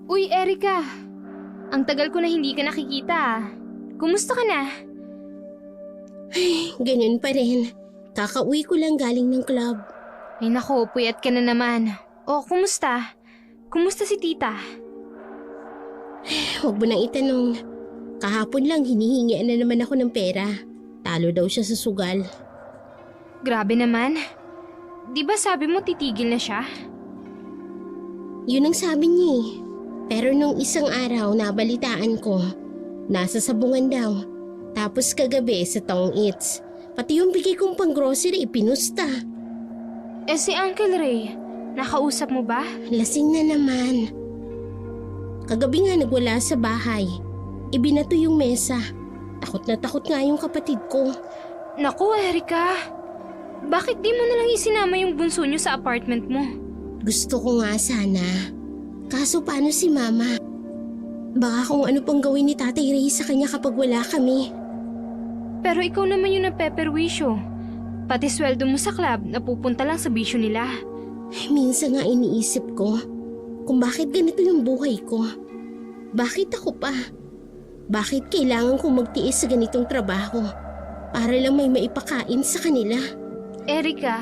Uy, Erica! Ang tagal ko na hindi ka nakikita. Kumusta ka na? Ay, ganun pa rin. Kakauwi ko lang galing ng club. Ay nako, puyat ka na naman. O, kumusta? Kumusta si tita? Huwag mo nang itanong. Kahapon lang hinihingian na naman ako ng pera. Talo daw siya sa sugal. Grabe naman. Di ba sabi mo titigil na siya? Yun ang sabi niya eh. Pero nung isang araw nabalitaan ko, nasa sabungan daw. Tapos kagabi sa Tong Eats, pati yung bigay kong pang-grocery ipinusta. Eh si Uncle Ray, nakausap mo ba? Lasing na naman. Kagabi nga nagwala sa bahay. Ibinato yung mesa. Takot na takot nga yung kapatid ko. Naku, Erica. Bakit di mo nalang isinama yung bunso niyo sa apartment mo? Gusto ko nga sana. Kaso paano si Mama? Baka kung ano pang gawin ni Tatay Ray sa kanya kapag wala kami. Pero ikaw naman yung napeperwisyo. Pati sweldo mo sa club napupunta lang sa bisyo nila. Minsan nga iniisip ko kung bakit ganito yung buhay ko. Bakit ako pa? Bakit kailangan kong magtiis sa ganitong trabaho para lang may maipakain sa kanila? Erica,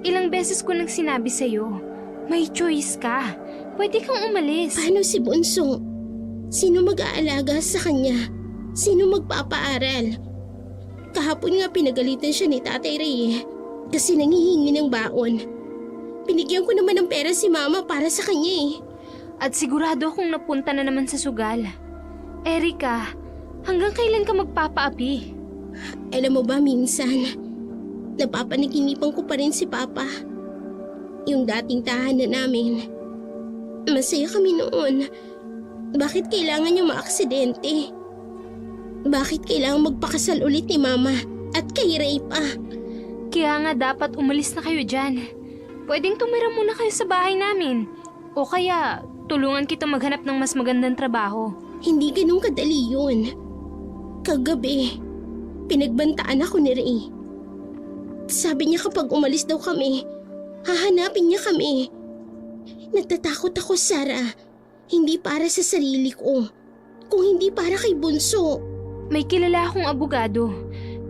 ilang beses ko nang sinabi sa'yo, may choice ka. Pwede kang umalis. Paano si Bunso? Sino mag-aalaga sa kanya? Sino magpapaaral? Kahapon nga pinagalitan siya ni Tatay Ray kasi nanghihingi ng baon. Binigyan ko naman ng pera si Mama para sa kanya eh. At sigurado akong napunta na naman sa sugal. Erica, hanggang kailan ka magpapaapi? Alam mo ba minsan, napapanaginipan ko pa rin si Papa. Yung dating tahanan namin. Masaya kami noon. Bakit kailangan niya maaksidente? Bakit kailangan magpakasal ulit ni Mama at kay Ray pa? Kaya nga dapat umalis na kayo dyan. Pwedeng tumira muna kayo sa bahay namin. O kaya tulungan kita maghanap ng mas magandang trabaho. Hindi ganun kadali yun. Kagabi, pinagbantaan ako ni Ray. Sabi niya kapag umalis daw kami, hahanapin niya kami. Natatakot ako, Sarah. Hindi para sa sarili ko, kung hindi para kay Bunso. May kilala akong abogado.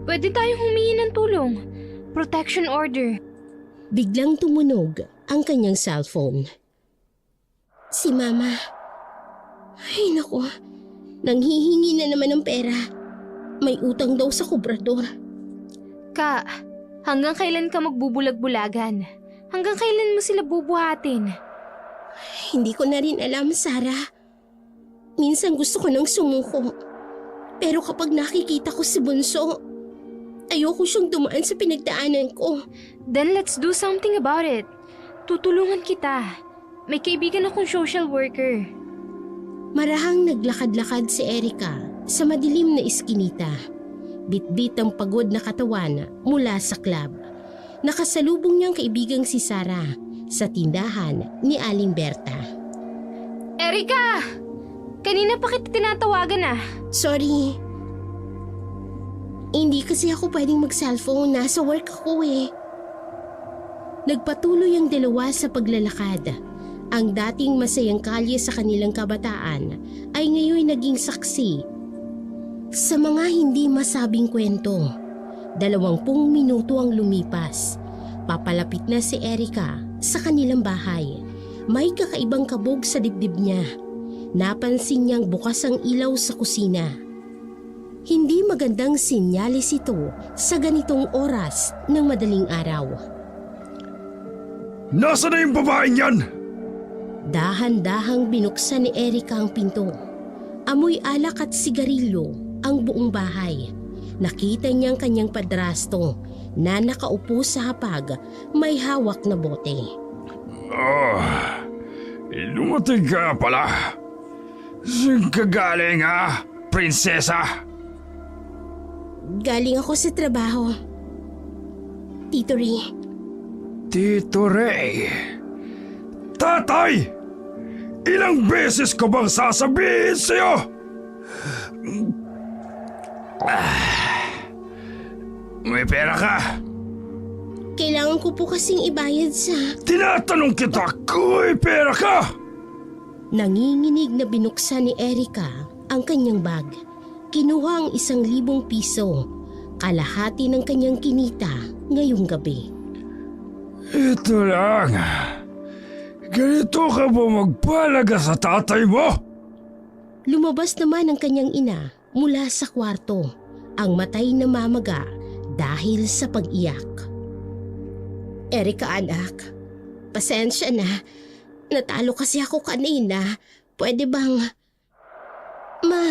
Pwede tayong humingi ng tulong. Protection order. Biglang tumunog ang kanyang cellphone. Si Mama. Ay naku, nanghihingi na naman ng pera. May utang daw sa kubrador. Ka, hanggang kailan ka magbubulag-bulagan? Hanggang kailan mo sila bubuhatin? Hindi ko na rin alam, Sarah. Minsan gusto ko nang sumuko. Pero kapag nakikita ko si Bunso, ayoko siyang dumaan sa pinagdaanan ko. Then let's do something about it. Tutulungan kita. May kaibigan akong social worker. Marahang naglakad-lakad si Erica sa madilim na iskinita. Bitbit ang pagod na katawan mula sa club. Nakasalubong niyang kaibigang si Sarah sa tindahan ni Aling Berta. Erica! Kanina pa kita tinatawagan ah. Sorry. Hindi kasi ako pwedeng mag-cellphone. Nasa work ako eh. Nagpatuloy ang dalawa sa paglalakad. Ang dating masayang kalye sa kanilang kabataan ay ngayon naging saksi sa mga hindi masabing kwento. 20 minuto ang lumipas. Papalapit na si Erica sa kanilang bahay. May kakaibang kabog sa dibdib niya. Napansin niyang bukas ang ilaw sa kusina. Hindi magandang sinyalis ito sa ganitong oras ng madaling araw. Nasaan na yung babaeng yan? Dahan-dahang binuksan ni Erica ang pinto. Amoy alak at sigarilyo ang buong bahay. Nakita niyang kanyang padrasto na nakaupo sa hapag, may hawak na bote. Lumating ka pala. Saan ka galing ha, prinsesa? Galing ako sa trabaho. Tito Ray. Tito Ray. Tatay! Ilang beses ko bang sasabihin sa'yo? May pera ka? Kailangan ko po kasing ibayad sa... Tinatanong kita kung may pera ka! Nanginginig na binuksan ni Erica ang kanyang bag. Kinuha ang 1,000 piso, kalahati ng kanyang kinita ngayong gabi. Ito lang. Ganito ka ba magpalaga sa tatay mo? Lumabas naman ang kanyang ina mula sa kwarto, ang matay na mamaga dahil sa pag-iyak. Erica anak, pasensya na. Natalo kasi ako kanina. Pwede bang... Ma,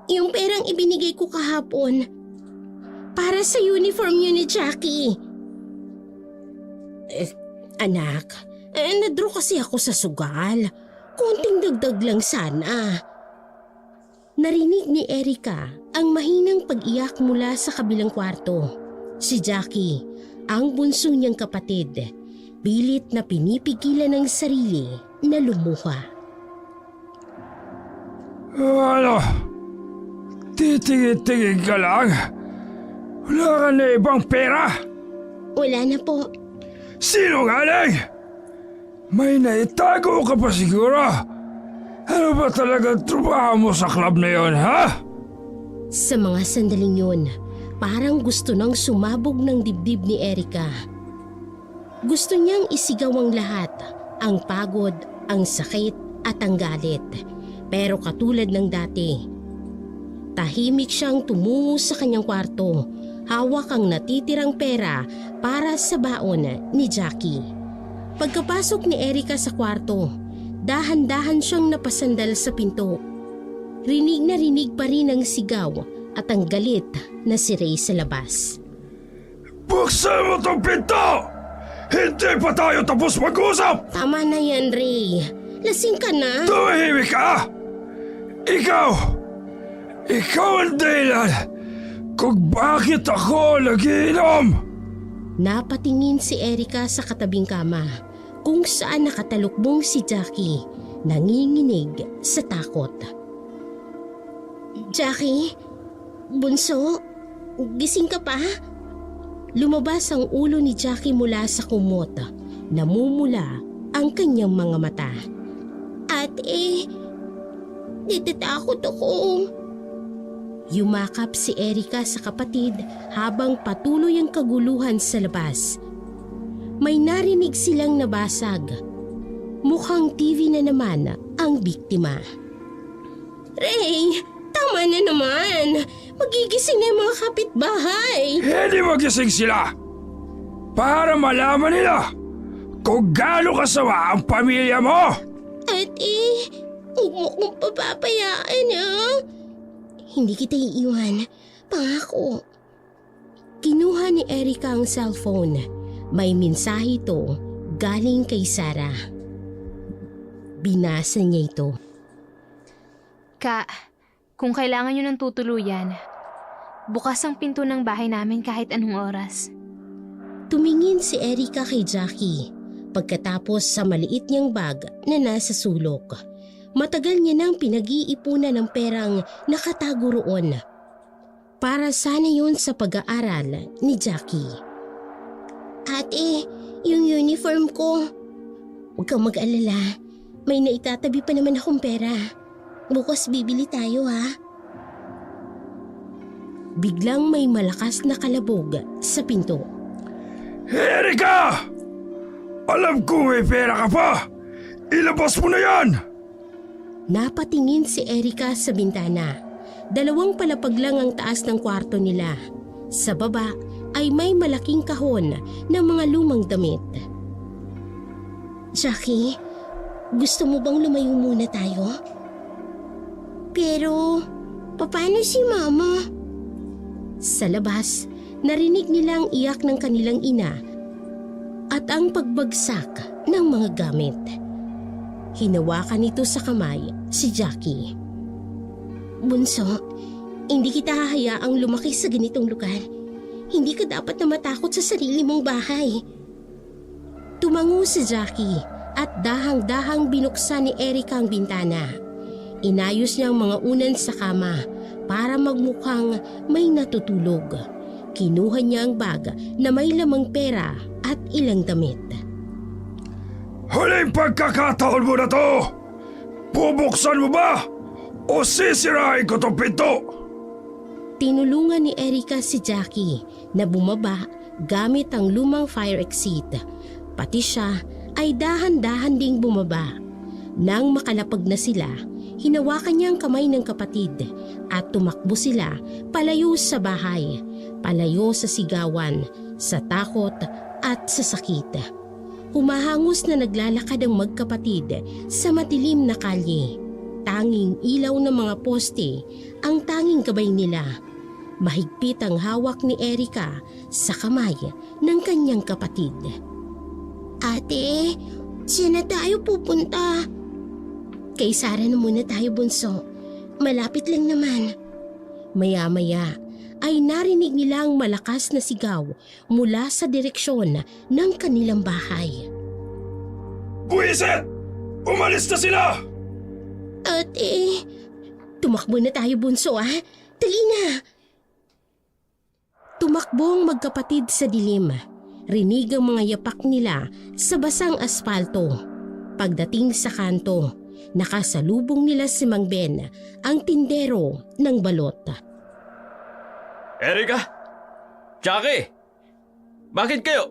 yung perang ibinigay ko kahapon para sa uniform yun ni Jackie. Anak, nadraw kasi ako sa sugal. Konting dagdag lang sana. Narinig ni Erica ang mahinang pag-iyak mula sa kabilang kwarto. Si Jackie, ang bunso niyang kapatid, pilit na pinipigilan ng sarili na lumuha. Ano? Titingin-tingin ka lang? Wala ka na ibang pera? Wala na po. Sinungaling! May naitago ka pa siguro? Ano ba talaga trabaho mo sa club na yon, ha? Sa mga sandaling yun, parang gusto nang sumabog ng dibdib ni Erica. Gusto niyang isigaw ang lahat, ang pagod, ang sakit at ang galit. Pero katulad ng dati, tahimik siyang tumungo sa kanyang kwarto, hawak ang natitirang pera para sa baon ni Jackie. Pagkapasok ni Erica sa kwarto, dahan-dahan siyang napasandal sa pinto. Rinig na rinig pa rin ang sigaw at ang galit na si Ray sa labas. Buksan mo tong pinto! Hindi pa tayo tapos mag-usap! Tama na yan, Ray. Lasing ka na. Tumahimik ka! Ikaw ang dahilan kung bakit ako nagiinom! Napatingin si Erica sa katabing kama kung saan nakatalukbong si Jackie, nanginginig sa takot. Jackie, bunso, gising ka pa? Lumabas ang ulo ni Jackie mula sa kumot. Namumula ang kanyang mga mata. Natatakot ako. Yumakap si Erica sa kapatid habang patuloy ang kaguluhan sa labas. May narinig silang nabasag. Mukhang TV na naman ang biktima. Ray, tama na naman. Magigising na yung mga kapitbahay. Hindi magising sila para malaman nila kung gaano kasawa ang pamilya mo. Huwag mo kong papabayaan, ha? Hindi kita iiwan. Pangako. Kinuha ni Erica ang cellphone. May mensahe ito galing kay Sarah. Binasa niya ito. Ka, kung kailangan nyo ng tutuluyan, bukas ang pinto ng bahay namin kahit anong oras. Tumingin si Erica kay Jackie pagkatapos sa maliit niyang bag na nasa sulok. Matagal niya nang pinag-iipunan ng perang nakatago roon. Para sana yun sa pag-aaral ni Jackie. Ate, yung uniform ko. Huwag kang mag-alala. May naitatabi pa naman akong pera. Bukas bibili tayo, ha? Biglang may malakas na kalabog sa pinto. Erica! Alam ko may pera ka pa! Ilabas mo na yan! Napatingin si Erica sa bintana. 2 palapag lang ang taas ng kwarto nila. Sa baba ay may malaking kahon ng mga lumang damit. Jackie, gusto mo bang lumayo muna tayo? Pero, paano si Mama? Sa labas, narinig nilang iyak ng kanilang ina at ang pagbagsak ng mga gamit. Hinawakan nito sa kamay si Jackie. Bunso, hindi kita hahayaang lumaki sa ganitong lugar. Hindi ka dapat na matakot sa sarili mong bahay. Tumango si Jackie at dahang-dahang binuksan ni Erica ang bintana. Inayos niya ang mga unan sa kama para magmukhang may natutulog. Kinuha niya ang bag na may lamang pera at ilang damit. Huling pagkakataon mo na to! Bubuksan mo ba? O sisirahin ko tong pinto? Tinulungan ni Erica si Jackie na bumaba gamit ang lumang fire exit. Pati siya ay dahan-dahan ding bumaba. Nang makalapag na sila, hinawakan niya ang kamay ng kapatid at tumakbo sila palayo sa bahay, palayo sa sigawan, sa takot at sa sakit. Humahangos na naglalakad ang magkapatid sa madilim na kalye. Tanging ilaw ng mga poste ang tanging gabay nila. Mahigpit ang hawak ni Erica sa kamay ng kanyang kapatid. Ate, saan na tayo pupunta? Kay Sara na muna tayo, bunso. Malapit lang naman. Maya-maya ay narinig nila ang malakas na sigaw mula sa direksyon ng kanilang bahay. Buwisit! Umalis na sila! Ate, tumakbo na tayo, bunso, ah. Dali na. Tumakbo ang magkapatid sa dilim. Rinig ang mga yapak nila sa basang aspalto. Pagdating sa kanto, nakasalubong nila si Mang Ben, ang tindero ng balot. Erica? Jackie? Bakit kayo?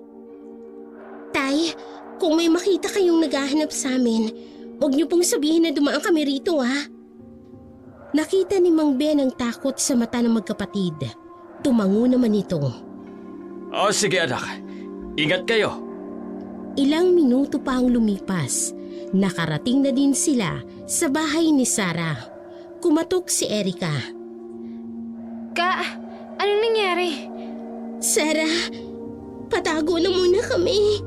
Tay, kung may makita kayong naghahanap sa amin, huwag niyo pong sabihin na dumaan kami rito, ha? Nakita ni Mang Ben ang takot sa mata ng magkapatid. Tumango naman ito. Oh, sige anak. Ingat kayo. Ilang minuto pa ang lumipas. Nakarating na din sila sa bahay ni Sarah. Kumatok si Erica. Anong nangyari? Sarah, patago na muna kami.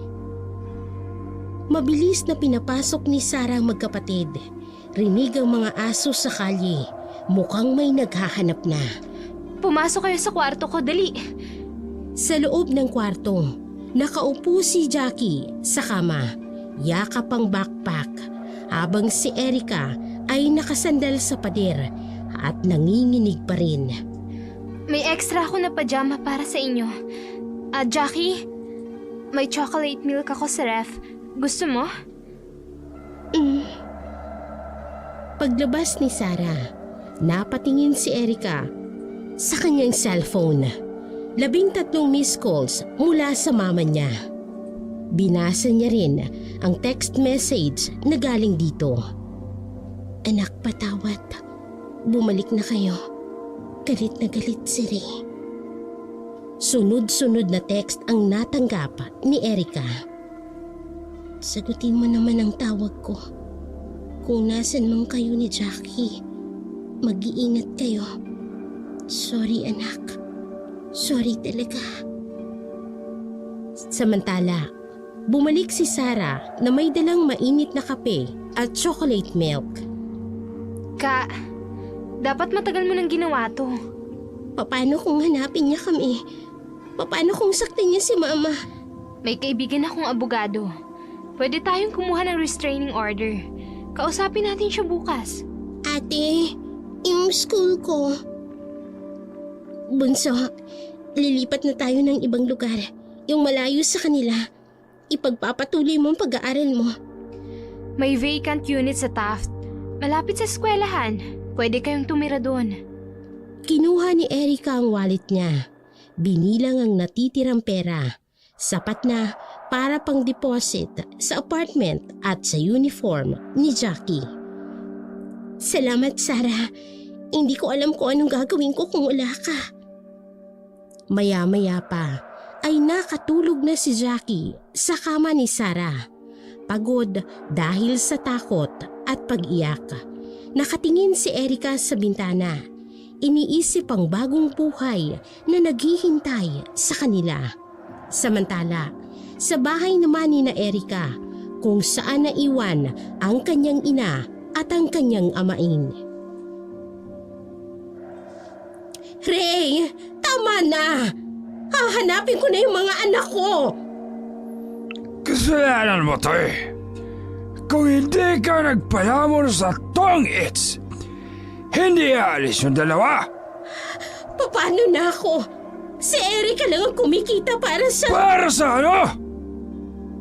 Mabilis na pinapasok ni Sarah ang magkapatid. Rinig ang mga aso sa kalye. Mukhang may naghahanap na. Pumasok kayo sa kwarto ko, dali. Sa loob ng kwarto, nakaupo si Jackie sa kama. Yakap ang backpack. Habang si Erica ay nakasandal sa pader at nanginginig pa rin. May extra ako na pajama para sa inyo. Jackie, may chocolate milk ako sa ref. Gusto mo? Paglabas ni Sarah, napatingin si Erica sa kanyang cellphone. 13 missed calls mula sa mama niya. Binasa niya rin ang text message na galing dito. Anak, patawad. Bumalik na kayo. Galit na galit si Ray. Sunod-sunod na text ang natanggap ni Erica. Sagutin mo naman ang tawag ko. Kung nasan man kayo ni Jackie, mag-iingat kayo. Sorry, anak. Sorry talaga. Samantala, bumalik si Sarah na may dalang mainit na kape at chocolate milk. Dapat matagal mo nang ginawa to. Paano kung hanapin niya kami? Paano kung saktan niya si Mama? May kaibigan akong abogado. Pwede tayong kumuha ng restraining order. Kausapin natin siya bukas. Ate, yung school ko. Bunso, lilipat na tayo ng ibang lugar. Yung malayo sa kanila. Ipagpapatuloy mo ang pag-aaral mo. May vacant unit sa Taft. Malapit sa eskwelahan. Pwede kayong tumira doon. Kinuha ni Erica ang wallet niya. Binilang ang natitirang pera. Sapat na para pang deposit sa apartment at sa uniform ni Jackie. Salamat, Sarah. Hindi ko alam kung anong gagawin ko kung wala ka. Maya-maya pa ay nakatulog na si Jackie sa kama ni Sarah. Pagod dahil sa takot at pag-iyak. Nakatingin si Erica sa bintana. Iniisip ang bagong buhay na naghihintay sa kanila. Samantala, sa bahay naman ni na Erica, kung saan naiwan ang kanyang ina at ang kanyang amain. Ray, tama na! Hahanapin ko na yung mga anak ko! Kasalanan mo to eh. Kung hindi ka nagpalamon sa tong-its, hindi aalis yung dalawa. Paano na ako? Si Erica lang ang kumikita para sa... Para sa ano?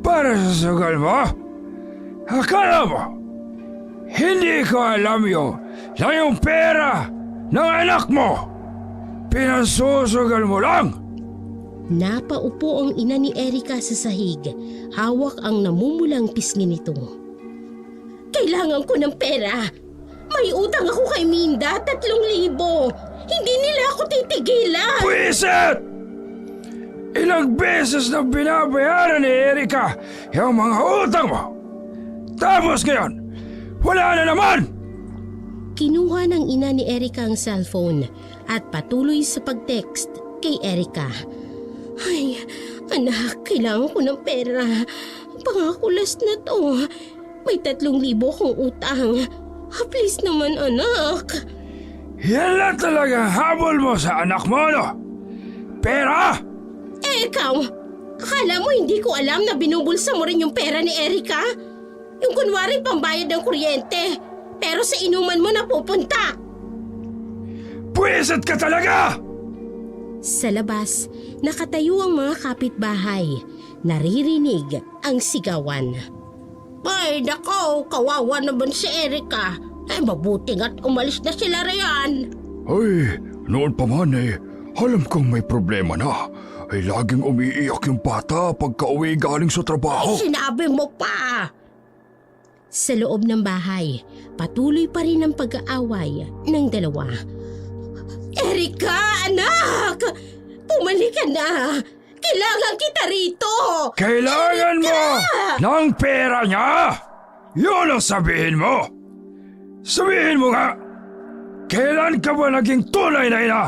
Para sa sugal mo? Akala mo, Hindi ko alam yung pera ng anak mo. Pinasusugal mo lang. Napaupo ang ina ni Erika sa sahig. Hawak ang namumulang pisngi nito. Kailangan ko ng pera. May utang ako kay Minda, 3,000. Hindi nila ako titigilan. Pwisit! Ilang beses na binabayaran ni Erika yung mga utang mo. Tapos ngayon, wala na naman! Kinuha ng ina ni Erika ang cellphone at patuloy sa pag-text kay Erika. Ay, anak, kailangan ko ng pera. Pangako last na to. May 3,000 akong utang. Please naman, anak. Yan lang talaga habol mo sa anak mo, no? Pera? Ikaw, akala mo hindi ko alam na binubulsa mo rin yung pera ni Erika? Yung kunwari pambayad ng kuryente, pero sa inuman mo napupunta. Pwisit ka talaga! Sa labas, nakatayo ang mga kapitbahay. Naririnig ang sigawan. Ay, nako, kawawa naman si Erika. Ay, mabuti nga't umalis na sila riyan. Ay, noon pa man alam kong may problema na. Ay laging umiiyak yung bata pagka-uwi galing sa trabaho. Sinabi mo pa! Sa loob ng bahay, patuloy pa rin ang pag-aaway ng dalawa. Erika, anak! Pumalik ka na! Kailangan kita rito! Kailangan mo ng pera niya! Yun ang sabihin mo! Sabihin mo nga! Kailan ka ba naging tunay na ina?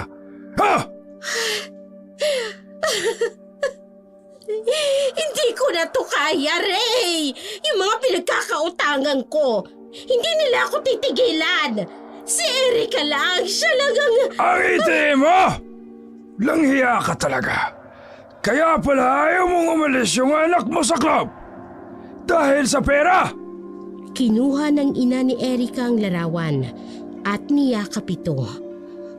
Ha? Hindi ko na to kaya, Ray! Yung mga pinagkakautangan ko, hindi nila ako titigilan! Si Erika lang, siya lang ang... Ang iti mo! Langhiya ka talaga! Kaya pala ayaw mong umalis yung anak mo sa club! Dahil sa pera! Kinuha ng ina ni Erika ang larawan at niyakap ito.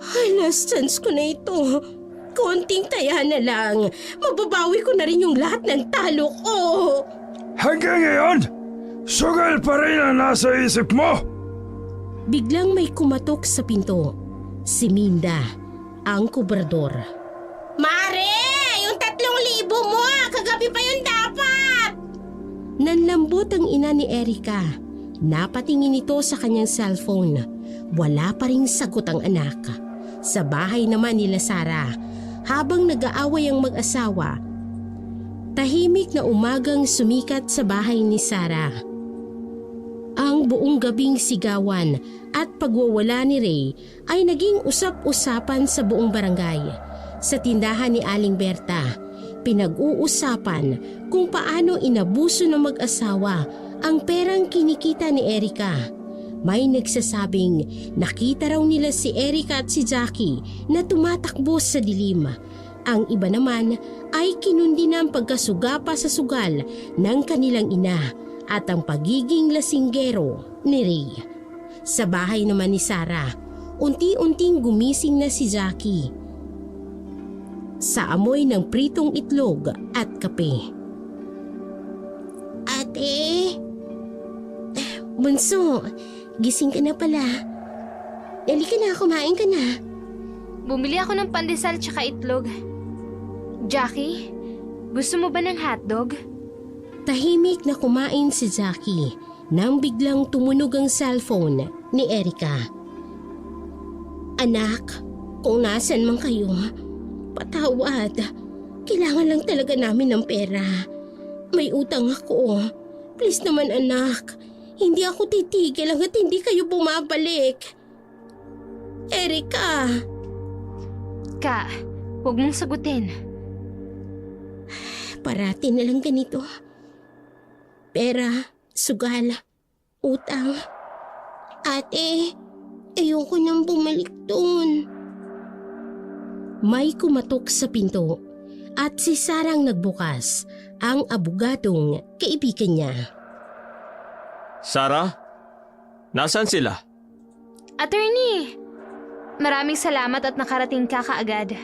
Ay, last chance ko na ito. Konting taya na lang. Mababawi ko na rin yung lahat ng talo ko. Hanggang ngayon, sugal pa rin ang nasa isip mo! Biglang may kumatok sa pinto. Si Minda, ang kubrador. Mare! Yung 3,000 mo! Kagabi pa yun dapat! Nanlambot ang ina ni Erika. Napatingin ito sa kanyang cellphone. Wala pa ring sagot ang anak. Sa bahay naman nila Sara, habang nag-aaway ang mag-asawa, tahimik na umagang sumikat sa bahay ni Sara. Ang buong gabing sigawan at pagwawala ni Ray ay naging usap-usapan sa buong barangay. Sa tindahan ni Aling Berta, pinag-uusapan kung paano inabuso ng mag-asawa ang perang kinikita ni Erika. May nagsasabing nakita raw nila si Erika at si Jackie na tumatakbo sa dilim. Ang iba naman ay kinundi na ang pagkasugapa sa sugal ng kanilang ina at ang pagiging lasinggero ni Ray. Sa bahay naman ni Sara, unti-unting gumising na si Jackie sa amoy ng pritong itlog at kape. Ate! Bunso, gising ka na pala. Dali ka na, kumain ka na. Bumili ako ng pandesal tsaka itlog. Jackie, gusto mo ba ng hotdog? Tahimik na kumain si Jackie nang biglang tumunog ang cellphone ni Erika. Anak, kung nasan man kayo, patawad. Kailangan lang talaga namin ng pera. May utang ako. Please naman anak, hindi ako titigil hanggat hindi kayo bumabalik. Erika! Ka, huwag mong sagutin. Parati na lang ganito. Pera, sugal, utang. Ate, ayoko nang bumalik doon. May kumatok sa pinto at si Sarang nagbukas, ang abogadong kaibigan niya. Sarah? Nasaan sila? Attorney, maraming salamat at nakarating ka kaagad.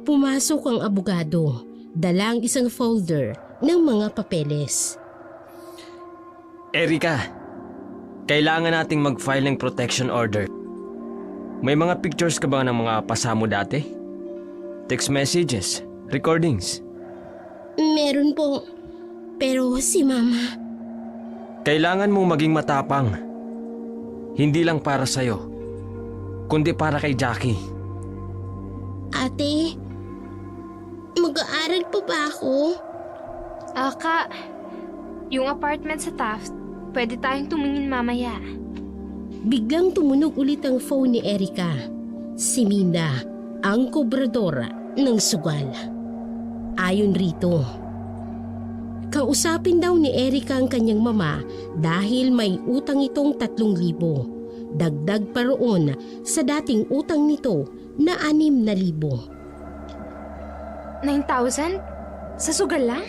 Pumasok ang abogado, dalang isang folder ng mga papeles. Erika, Kailangan nating mag-file ng protection order. May mga pictures ka ba ng mga pasamo dati? Text messages, recordings. Meron po. Pero si Mama, Kailangan mong maging matapang. Hindi lang para sa'yo, kundi para kay Jackie. Ate, mag-aaral pa ba ako? Ka, yung apartment sa Taft, pwede tayong tumingin mamaya. Biglang tumunog ulit ang phone ni Erica. Si Minda, ang kobradora ng sugal. Ayon rito, kausapin daw ni Erica ang kanyang mama dahil may utang itong 3,000. Dagdag pa roon sa dating utang nito na 6,000. 9,000? Sa sugal lang?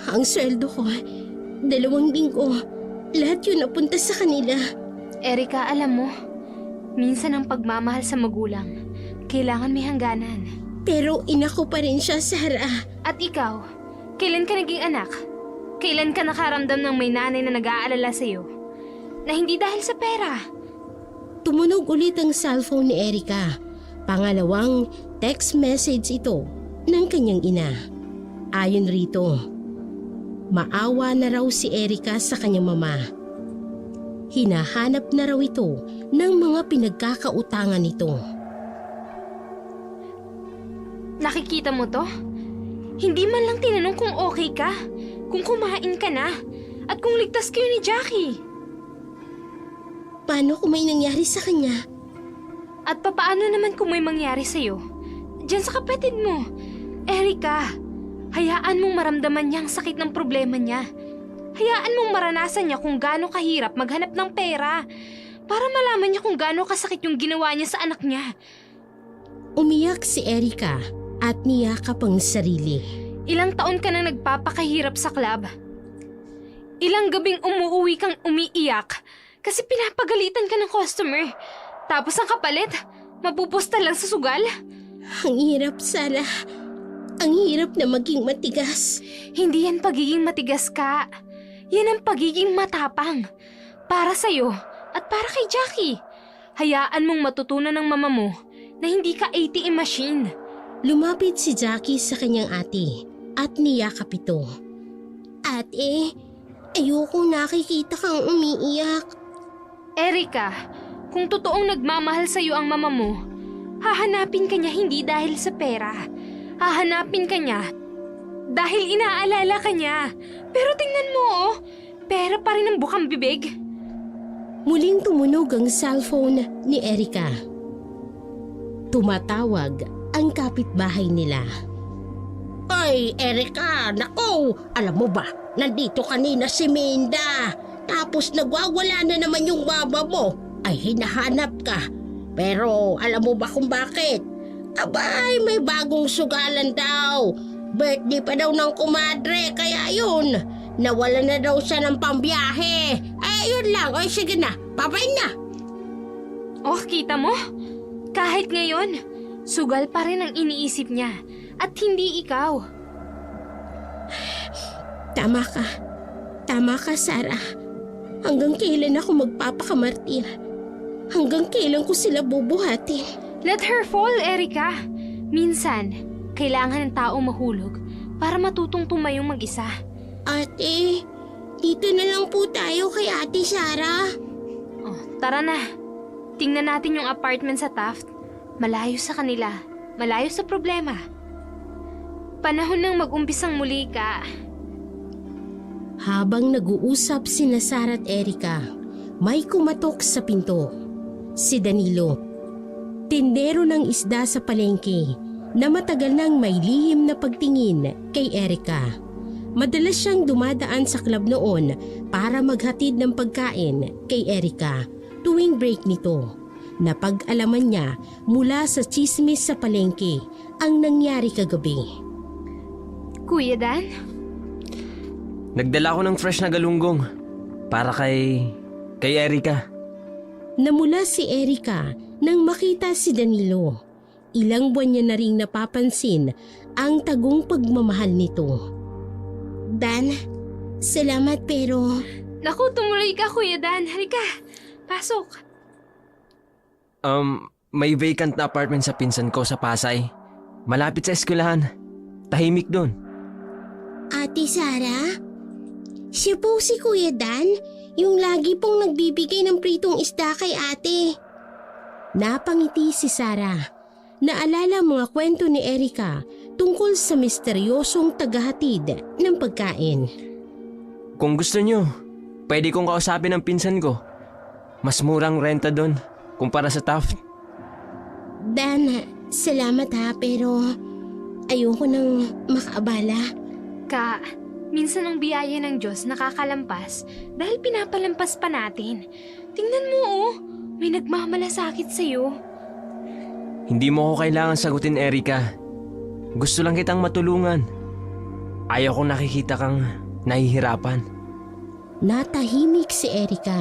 Ang sweldo ko, 2 linggo. Lahat yun napunta sa kanila. Erica, alam mo, minsan ang pagmamahal sa magulang, kailangan may hangganan. Pero ina ko pa rin siya, Sarah. At ikaw, kailan ka naging anak? Kailan ka nakaramdam ng may nanay na nag-aalala sa'yo? Na hindi dahil sa pera. Tumunog ulit ang cellphone ni Erica. Pangalawang text message ito ng kanyang ina. Ayon rito, maawa na raw si Erica sa kanyang mama. Hinahanap na raw ito ng mga pinagkakautangan nito. Nakikita mo to? Hindi man lang tinanong kung okay ka, kung kumain ka na, at kung ligtas kayo ni Jackie. Paano kung may nangyari sa kanya? At papaano naman kung may mangyari sa'yo? Diyan sa kapatid mo. Erica, hayaan mong maramdaman niya ang sakit ng problema niya. Hayaan mong maranasan niya kung gaano kahirap maghanap ng pera para malaman niya kung gaano kasakit yung ginawa niya sa anak niya. Umiyak si Erica at niyakap ang sarili. Ilang taon ka nang nagpapakahirap sa club. Ilang gabing umuuwi kang umiiyak kasi pinapagalitan ka ng customer. Tapos ang kapalit, mapupusta lang sa sugal. Ang hirap, Sarah. Ang hirap na maging matigas. Hindi yan pagiging matigas ka. Yan ang pagiging matapang. Para sa'yo at para kay Jackie. Hayaan mong matutunan ng mama mo na hindi ka ATM machine. Lumapit si Jackie sa kanyang ate at niyakap ito. Ate, ayoko nakikita kang umiiyak. Erica, kung totoong nagmamahal sa'yo ang mama mo, hahanapin ka niya hindi dahil sa pera. Hahanapin ka niya dahil inaalala ka niya. Pero tingnan mo pera pa rin ang bukang bibig. Muling tumunog ang cellphone ni Erica. Tumatawag ang kapitbahay nila. Ay, Erica, naku! Alam mo ba, nandito kanina si Minda. Tapos nagwawala na naman yung baba mo. Ay, hinahanap ka. Pero alam mo ba kung bakit? Abay, may bagong sugalan daw. Birthday pa daw ng kumadre, kaya yun. Nawala na daw siya ng pambiyahe. Eh, yun lang. O, sige na. Papain na. Oh, kita mo? Kahit ngayon, sugal pa rin ang iniisip niya at hindi ikaw. Tama ka. Tama ka, Sarah. Hanggang kailan ako magpapakamartir? Hanggang kailan ko sila bubuhatin? Let her fall, Erica. Minsan, kailangan ng tao mahulog para matutong tumayong mag-isa. Ate, dito na lang po tayo kay Ate Sarah. Oh, tara na. Tingnan natin yung apartment sa Taft. Malayo sa kanila. Malayo sa problema. Panahon nang mag-umpisang muli ka. Habang nag-uusap sina Sarah at Erica, may kumatok sa pinto. Si Danilo, tindero ng isda sa palengke, na matagal nang may lihim na pagtingin kay Erica. Madalas siyang dumadaan sa club noon para maghatid ng pagkain kay Erica tuwing break nito. Napag-alaman niya mula sa tsismis sa palengke ang nangyari kagabi. Kuya Dan? Nagdala ko ng fresh na galunggong para kay Erica. Namula si Erica nang makita si Danilo. Ilang buwan niya na ring napapansin ang tagong pagmamahal nito. Dan, salamat pero Naku, tumuloy ka, Kuya Dan. Halika, pasok. May vacant na apartment sa pinsan ko sa Pasay. Malapit sa eskwelahan. Tahimik doon. Ate Sara? Siya po si Kuya Dan, yung lagi pong nagbibigay ng pritong isda kay ate. Napangiti si Sara. Naalala ang mga kwento ni Erica tungkol sa misteryosong tagahatid ng pagkain. Kung gusto nyo, pwede kong kausapin ang pinsan ko. Mas murang renta doon kumpara sa Taft. Dan, salamat ha, pero ayoko nang makaabala. Ka, minsan ang biyaya ng Diyos nakakalampas dahil pinapalampas pa natin. Tingnan mo oh, may nagmamalasakit sa'yo. Hindi mo ko kailangan sagutin, Erica. Gusto lang kitang matulungan. Ayaw kong nakikita kang nahihirapan. Natahimik si Erica.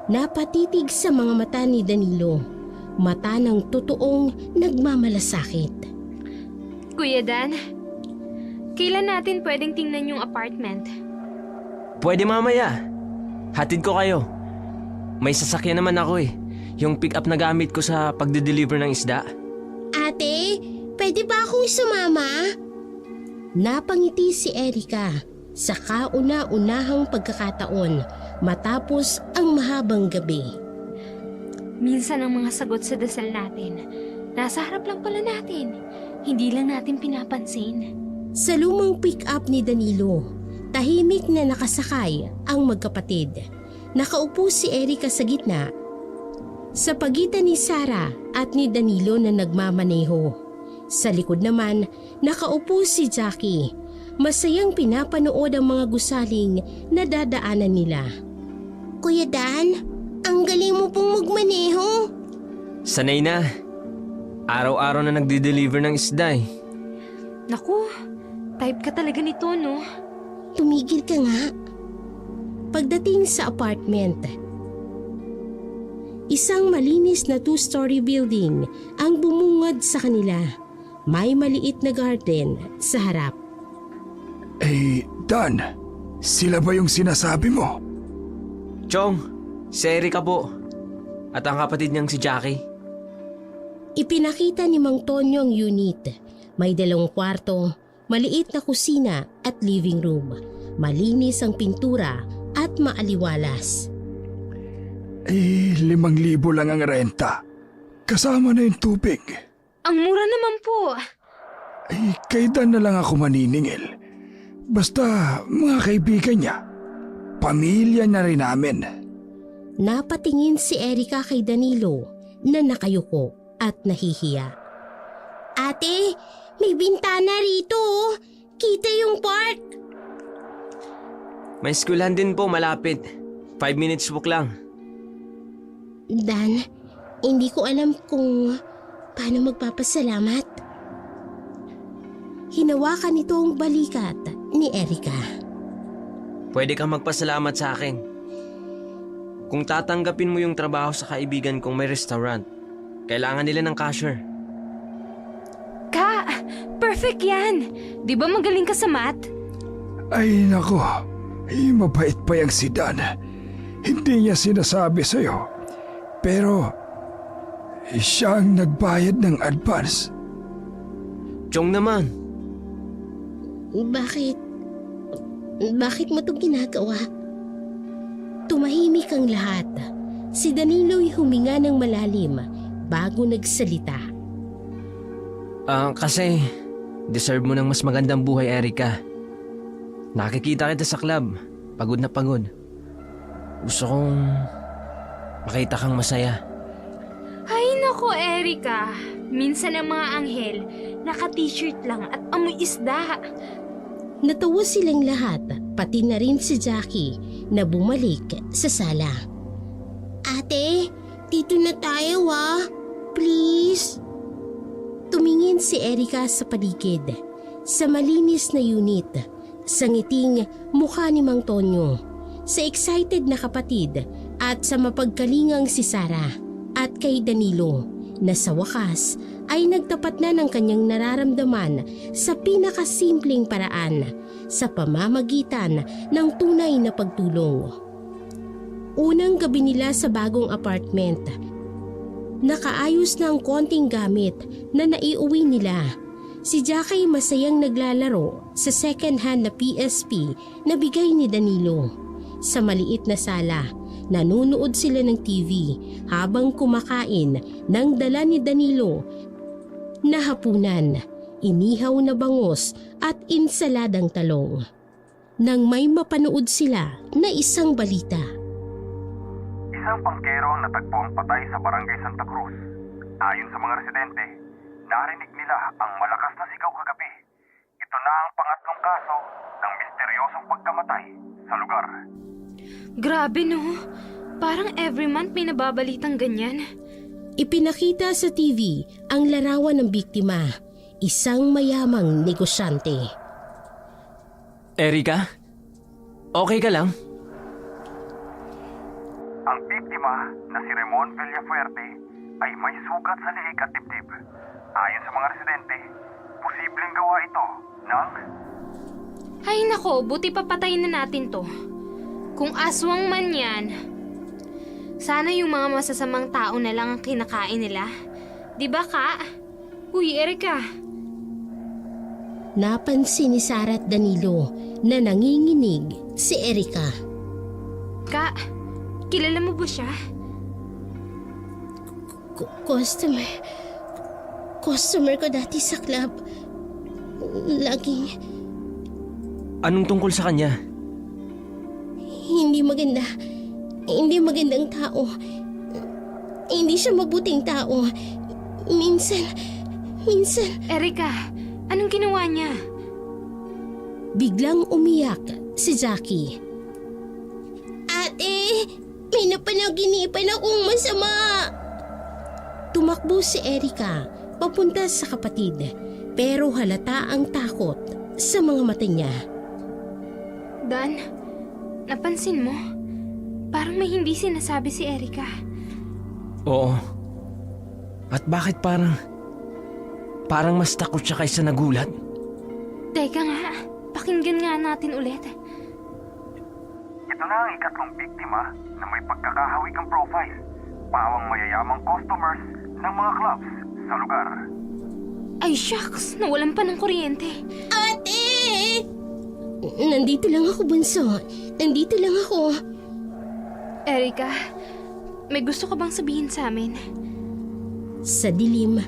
Napatitig sa mga mata ni Danilo. Mata ng totoong nagmamalasakit. Kuya Dan, kailan natin pwedeng tingnan yung apartment? Pwede mamaya. Hatid ko kayo. May sasakyan naman ako eh. Yung pick-up na gamit ko sa pagde-deliver ng isda. Ate, pwede ba akong sumama? Napangiti si Erica sa kauna-unahang pagkakataon matapos ang mahabang gabi. Minsan ang mga sagot sa dasal natin, nasa harap lang pala natin. Hindi lang natin pinapansin. Sa lumang pick-up ni Danilo, tahimik na nakasakay ang magkapatid. Nakaupo si Erica sa gitna, sa pagitan ni Sara at ni Danilo na nagmamaneho. Sa likod naman, nakaupo si Jackie. Masayang pinapanood ang mga gusaling na dadaanan nila. Kuya Dan, ang galing mo pong magmaneho. Sanay na. Araw-araw na nagde-deliver ng isda eh. Naku, type ka talaga nito no? Tumigil ka nga. Pagdating sa apartment, isang malinis na 2-story building ang bumungad sa kanila. May maliit na garden sa harap. Dan, sila ba yung sinasabi mo? Chong, si Erica po. At ang kapatid niyang si Jackie. Ipinakita ni Mang Tonyo ang unit. May 2 kwarto, maliit na kusina at living room. Malinis ang pintura at maaliwalas. 5,000 lang ang renta. Kasama na yung tubig. Ang mura naman po. Kay Dan na lang ako maniningil. Basta mga kaibigan niya. Pamilya na rin namin. Napatingin si Erica kay Danilo na nakayuko at nahihiya. Ate, may bintana rito oh. Kita yung park. May eskwelahan din po malapit. 5 minutes walk lang. Dan, hindi ko alam kung paano magpapasalamat. Hinawakan nito ang balikat ni Erica. Pwede kang magpasalamat sa akin. Kung tatanggapin mo yung trabaho sa kaibigan kong may restaurant, kailangan nila ng cashier. Ka, perfect yan. Di ba magaling ka sa math? Ay nako, mabait pa yung si Dan. Hindi niya sinasabi sa'yo. Pero siya ang nagbayad ng advance. Chong naman. Bakit mo itong ginagawa? Tumahimik ang lahat. Si Danilo'y huminga ng malalim bago nagsalita. Kasi deserve mo ng mas magandang buhay, Erica. Nakikita kita sa club. Pagod na pagod. Gusto kong makita kang masaya. Ay nako, Erica. Minsan ang mga anghel, naka-t-shirt lang at amoy isda. Natawa silang lahat, pati na rin si Jackie na bumalik sa sala. Ate, dito na tayo ah. Please. Tumingin si Erica sa paligid, sa malinis na unit, sa ngiting mukha ni Mang Tonyo, sa excited na kapatid at sa mapagkalingang si Sara at kay Danilo na sa wakas ay nagtapat na ng kanyang nararamdaman sa pinakasimpleng paraan sa pamamagitan ng tunay na pagtulong. Unang gabi nila sa bagong apartment. Nakaayos na ang konting gamit na naiuwi nila. Si Jackie masayang naglalaro sa second-hand na PSP na bigay ni Danilo. Sa maliit na sala, nanunood sila ng TV habang kumakain ng dala ni Danilo na hapunan, inihaw na bangus at insaladang talong. Nang may mapanood sila na isang balita. Isang pangkero ang natagpuang patay sa barangay Santa Cruz. Ayon sa mga residente, narinig nila ang malakas na sigaw kagabi. Ito na ang pangatlong kaso ng misteryosong pagkamatay sa lugar. Grabe no, parang every month may nababalitang ganyan. Ipinakita sa TV ang larawan ng biktima, isang mayamang negosyante. Erika? Okay ka lang? Ang biktima na si Ramon Villafuerte ay may sugat sa leeg at dibdib. Ayon sa mga residente, posibleng gawa ito ng... Ay nako, buti papatayin na natin to. Kung aswang man yan, sana yung mga masasamang tao na lang ang kinakain nila. Di ba, Ka? Uy, Erika. Napansin ni Sarah at Danilo na nanginginig si Erika. Ka, kilala mo ba siya? Customer ko dati sa club. Laging Anong tungkol sa kanya? hindi maganda. Hindi magandang tao. Hindi siya mabuting tao. Minsan, Erika, anong ginawa niya? biglang umiyak si Jackie. Ate, may napanaginipan akong masama. Tumakbo si Erika papunta sa kapatid, pero halata ang takot sa mga mata niya. Dan, napansin mo? Parang may hindi sinasabi si Erika. Oo. At bakit parang mas takot siya kaysa nagulat? Teka nga, pakinggan nga natin ulit. Ito na ang ikatlong biktima na may pagkakahawig ang profile. Pawang mayayamang customers ng mga clubs sa lugar. Ay shucks, nawalan pa ng kuryente. Ate! Nandito lang ako, bunso. Nandito lang ako. Erika, may gusto ka bang sabihin sa amin? Sa dilim,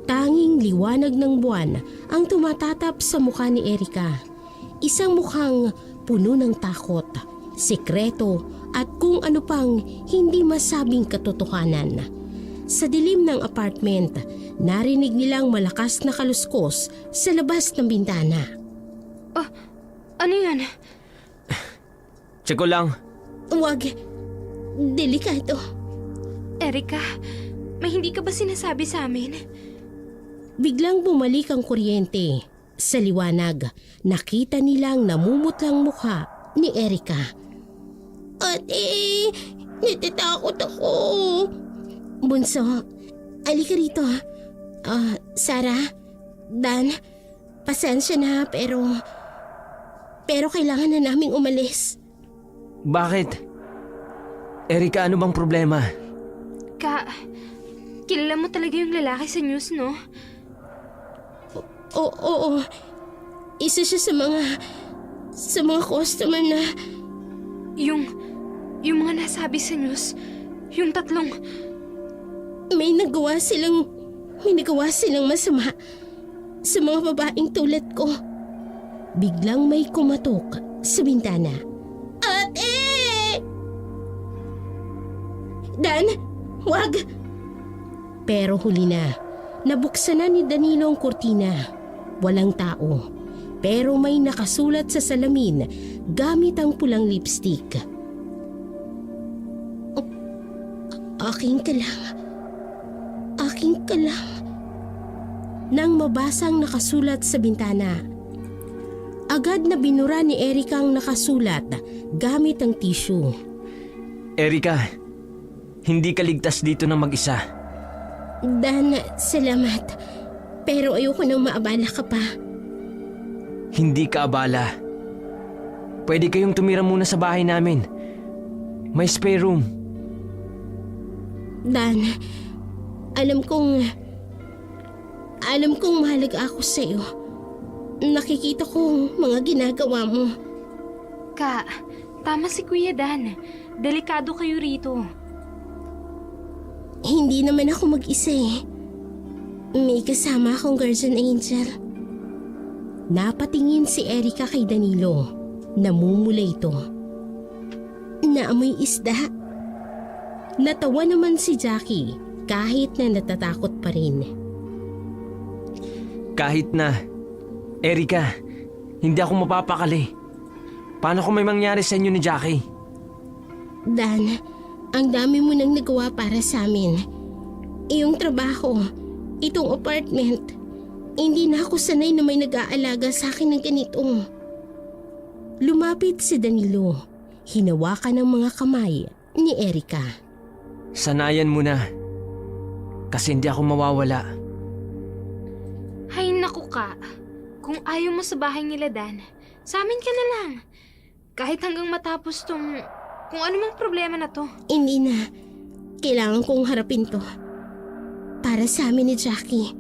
tanging liwanag ng buwan ang tumatatap sa mukha ni Erika. Isang mukhang puno ng takot, sikreto at kung ano pang hindi masabing katotohanan. Sa dilim ng apartment, narinig nilang malakas na kaluskos sa labas ng bintana. Ano yan? Check ko lang. Huwag, delikado. Erika, may hindi ka ba sinasabi sa amin? Biglang bumalik ang kuryente. Sa liwanag, nakita nilang namumutlang mukha ni Erika. Ate, natatakot ako. Bunso, alika rito. Sarah, Dan, pasensya na pero kailangan na naming umalis. Bakit? Erika, ano bang problema? Ka, kilala mo talaga yung lalaki sa news, no? Oo. Isa siya sa mga customer na... Yung mga nasabi sa news, yung tatlong... May nagawa silang masama sa mga babaeng tulad ko. Biglang may kumatok sa bintana. Ate! Dan, wag! Pero huli na. Nabuksan na ni Danilo ang kurtina. Walang tao. Pero may nakasulat sa salamin gamit ang pulang lipstick. Aking ka lang. Nang mabasang nakasulat sa bintana, agad na binura ni Erika ang nakasulat gamit ang tissue. Erika, hindi ka ligtas dito ng mag-isa. Dan, salamat. Pero ayoko nang maabala ka pa. Hindi ka abala. pwede kayong tumira muna sa bahay namin. May spare room. Dan, alam kong mahalaga ako sa'yo. Nakikita kong mga ginagawa mo. Ka, tama si Kuya Dan. Delikado kayo rito. Hindi naman ako mag-isa eh. May kasama akong guardian angel. Napatingin si Erica kay Danilo. Namumula ito. Naamoy isda. Natawa naman si Jackie kahit na natatakot pa rin. Kahit na. Erica, hindi ako mapapakali. Paano kung may mangyari sa inyo ni Jackie? Dan, ang dami mo nang nagawa para sa amin. Iyong trabaho, itong apartment. Hindi na ako sanay na may nag-aalaga sa akin ng ganito. Lumapit si Danilo. Hinawakan ng mga kamay ni Erica. Sanayan mo na. Kasi hindi ako mawawala. Hay naku ka. Kung ayaw mo sa bahay nila Dan, sa amin ka na lang. Kahit hanggang matapos tong kung ano mang problema na to. Hindi na. Kailangan kong harapin to. Para sa amin ni Jackie.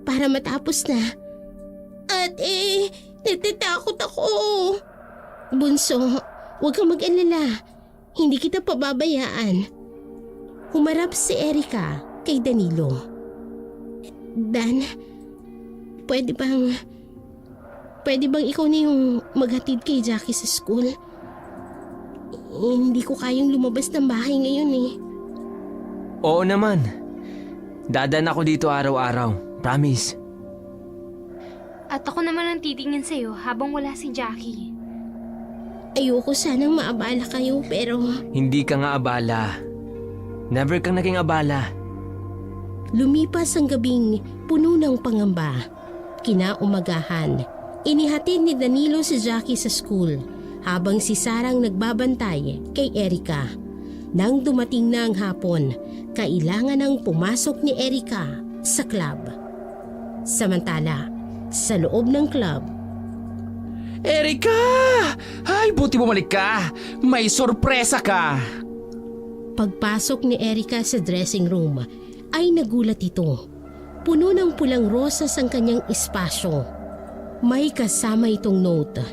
Para matapos na. At natatakot ako. Bunso, huwag kang mag-alala. Hindi kita pababayaan. Humarap si Erica kay Danilo. Dan, pwede bang ikaw na yung maghatid kay Jackie sa school? Hindi ko kayang lumabas ng bahay ngayon eh. Oo naman. Dadaan ako dito araw-araw. Promise. At ako naman ang titingin sa'yo habang wala si Jackie. Ayoko sanang maabala kayo pero... Hindi ka nga abala. Never kang naging abala. Lumipas ang gabing puno ng pangamba. Kinaumagahan, inihatid ni Danilo si Jackie sa school habang si Sarang nagbabantay kay Erica. Nang dumating na ang hapon, kailangan nang pumasok ni Erica sa club. Samantala, sa loob ng club, Erica! Ay, buti bumalik ka! May sorpresa ka! pagpasok ni Erica sa dressing room, ay nagulat ito. Puno ng pulang rosas ang kanyang espasyo. May kasama itong note.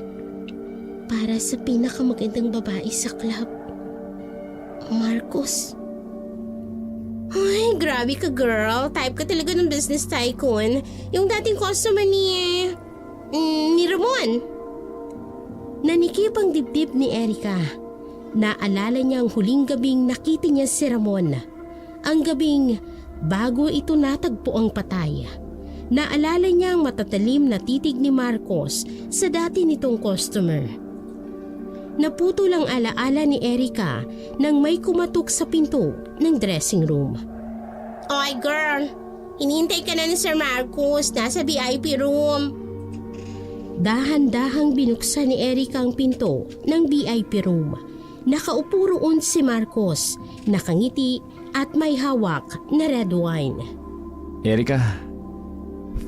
Para sa pinakamagandang babae sa club. Marcos. Ay, grabe ka girl. Type ka talaga ng business tycoon. Yung dating customer ni Ramon. Nanikip ang dibdib ni Erica. Naalala niya ang huling gabing nakita niya si Ramon. Ang gabing bago ito natagpo ang patay. Naalala niya ang matatalim na titig ni Marcos sa dati nitong customer. Naputol ang alaala ni Erica nang may kumatok sa pinto ng dressing room. Oy girl, hinihintay ka na ni Sir Marcos, nasa VIP room. Dahan-dahang binuksan ni Erica ang pinto ng VIP room. Nakaupo roon si Marcos, nakangiti at may hawak na red wine. Erica,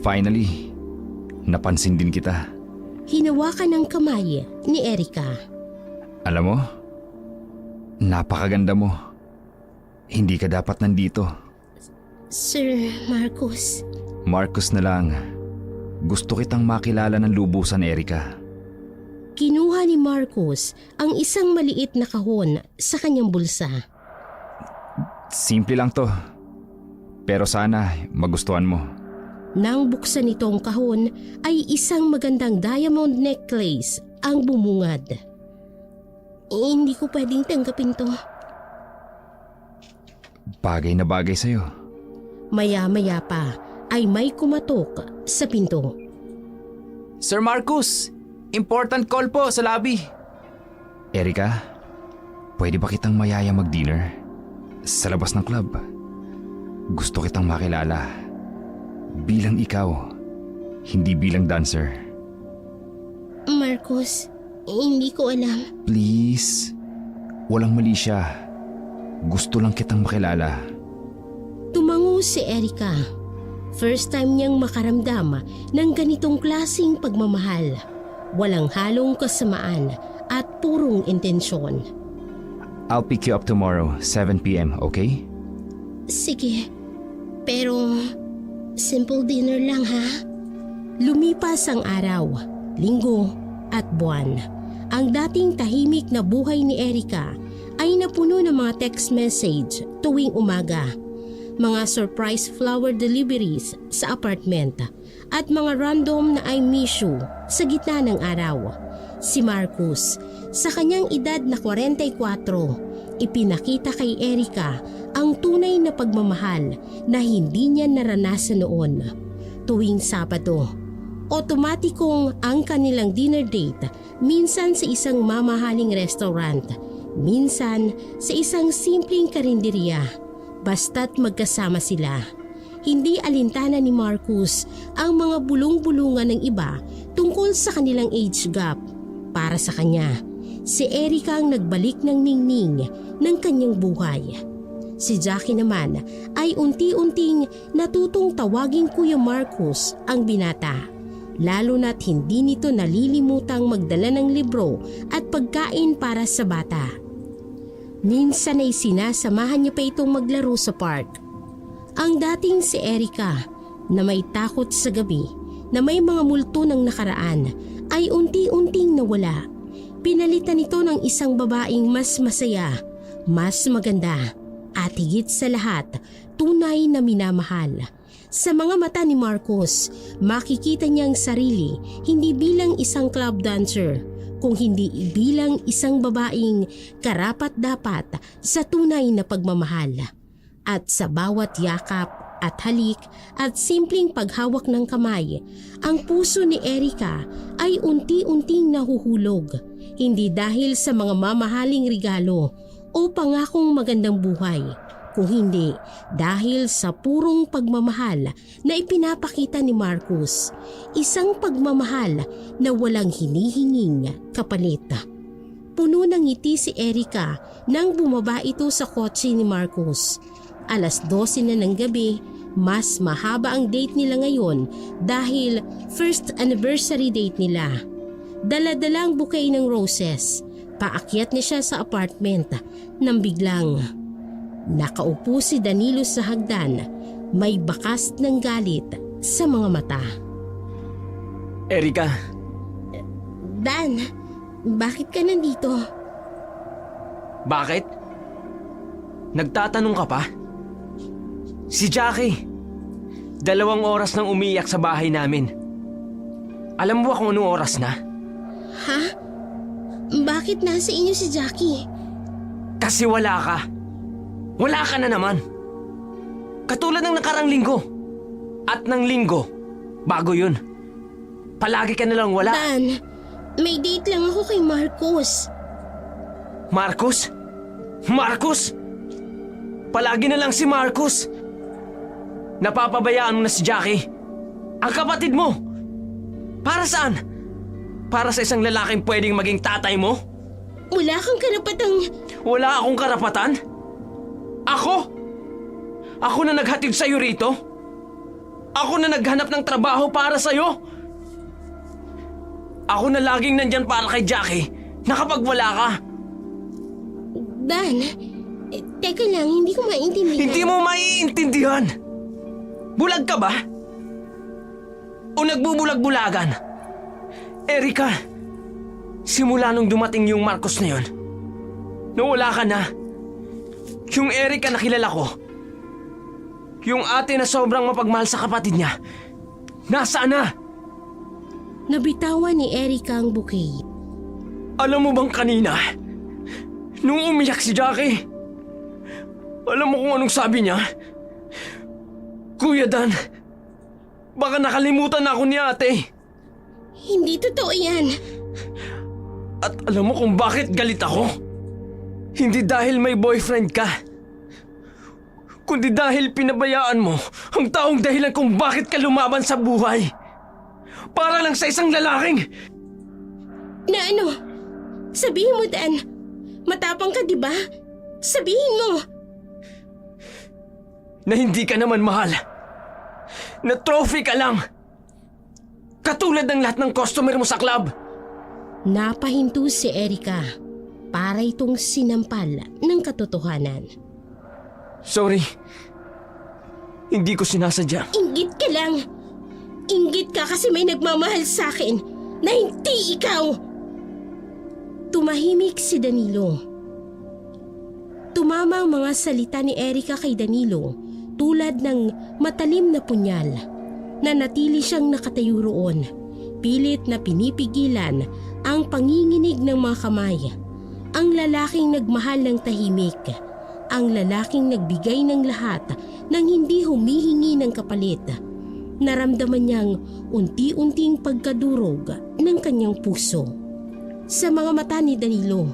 finally, napansin din kita. Hinawakan ng kamay ni Erica. Alam mo, napakaganda mo. Hindi ka dapat nandito. Sir Marcos. Marcos na lang. Gusto kitang makilala ng lubusan, Erica. Kinuha ni Marcos ang isang maliit na kahon sa kanyang bulsa. Simple lang to. Pero sana magustuhan mo. Nang buksan nito ang kahon ay isang magandang diamond necklace ang bumungad. Hindi ko pwedeng tanggapin to. Bagay na bagay sa'yo. Maya-maya pa ay may kumatok sa pinto. Sir Marcus, important call po sa lobby. Erica, pwede ba kitang mayaya mag-dinner? Sa labas ng club. Gusto kitang makilala. Bilang ikaw, hindi bilang dancer. Marcos, hindi ko alam. Please, walang mali siya. Gusto lang kitang makilala. Tumango si Erica. First time niyang makaramdam ng ganitong klaseng pagmamahal. Walang halong kasamaan at purong intensyon. I'll pick you up tomorrow, 7 p.m., okay? Sige, pero simple dinner lang ha? Lumipas ang araw, linggo at buwan. Ang dating tahimik na buhay ni Erica ay napuno ng mga text message tuwing umaga, mga surprise flower deliveries sa apartment at mga random na I miss you sa gitna ng araw. Si Marcus, sa kanyang edad na 44, ipinakita kay Erica ang tunay na pagmamahal na hindi niya naranasan noon. Tuwing Sabado, otomatikong ang kanilang dinner date, minsan sa isang mamahaling restaurant, minsan sa isang simpleng karinderya, basta't magkasama sila. Hindi alintana ni Marcus ang mga bulong-bulungan ng iba tungkol sa kanilang age gap. Para sa kanya, si Erica ang nagbalik ng ningning ng kanyang buhay. Si Jackie naman ay unti-unting natutong tawaging Kuya Marcus ang binata, lalo na't hindi nito nalilimutang magdala ng libro at pagkain para sa bata. Minsan ay sinasamahan niya pa itong maglaro sa park. Ang dating si Erica na may takot sa gabi, na may mga multo ng nakaraan, ay unti-unting nawala. Pinalitan ito ng isang babaeng mas masaya, mas maganda, at higit sa lahat, tunay na minamahal. Sa mga mata ni Marcus, makikita niyang sarili hindi bilang isang club dancer, kung hindi bilang isang babaeng karapat-dapat sa tunay na pagmamahal. At sa bawat yakap at halik at simpleng paghawak ng kamay, ang puso ni Erica ay unti-unting nahuhulog, hindi dahil sa mga mamahaling regalo o pangakong magandang buhay, kung hindi dahil sa purong pagmamahal na ipinapakita ni Marcus, isang pagmamahal na walang hinihinging kapalit. Puno ng ngiti si Erica nang bumaba ito sa kotse ni Marcus. 12:00 na ng gabi, mas mahaba ang date nila ngayon dahil first anniversary date nila. Dala-dala ang bouquet ng roses. Paakyat niya siya sa apartment nang biglang nakaupo si Danilo sa hagdan, may bakas ng galit sa mga mata. Erica, Dan, bakit ka nandito? bakit? Nagtatanong ka pa? Si Jackie, 2 oras nang umiyak sa bahay namin. Alam mo ba kung anong oras na? Ha? Bakit nasa inyo si Jackie? Kasi wala ka. Wala ka na naman. Katulad ng nakarang linggo. At ng linggo, bago yun. Palagi ka nalang wala. Dan, may date lang ako kay Marcus. Marcus? Marcus? Palagi na lang si Marcus. Napapabayaan mo na si Jackie. Ang kapatid mo. Para saan? Para sa isang lalaking pwedeng maging tatay mo? Wala kang karapatang... Wala akong karapatan? Ako? Ako na naghatid sa'yo rito? Ako na naghanap ng trabaho para sa'yo? Ako na laging nandyan para kay Jackie na kapag wala ka. Dan, teka lang, hindi ko maintindihan. Hindi mo maiintindihan. Bulag ka ba? O nagbubulag-bulagan? Erica, simula nung dumating yung Marcos na yun, nawala ka na. Yung Erica na kilala ko, yung ate na sobrang mapagmahal sa kapatid niya, nasaan na? Nabitawan ni Erica ang bouquet. Alam mo bang kanina, nung umiyak si Jackie, alam mo kung anong sabi niya? Kuya Dan, baka nakalimutan na ako ni ate. Hindi totoo yan. At alam mo kung bakit galit ako? Hindi dahil may boyfriend ka, kundi dahil pinabayaan mo ang taong dahilan kung bakit ka lumaban sa buhay. Para lang sa isang lalaking. Na ano? Sabihin mo, Dan. Matapang ka, di ba? Sabihin mo. Na hindi ka naman mahal. Na trophy ka lang. Katulad ng lahat ng customer mo sa club. Napahinto si Erika para itong sinampal ng katotohanan. Sorry. Hindi ko sinasadya. Inggit ka lang. Inggit ka kasi may nagmamahal sa akin na hindi ikaw. Tumahimik si Danilo. Tumama ang mga salita ni Erika kay Danilo tulad ng matalim na punyal. Nanatili siyang nakatayo roon, pilit na pinipigilan ang panginginig ng mga kamay. Ang lalaking nagmahal ng tahimik, ang lalaking nagbigay ng lahat nang hindi humihingi ng kapalit. Naramdaman niyang unti-unting pagkadurog ng kanyang puso. Sa mga mata ni Danilo,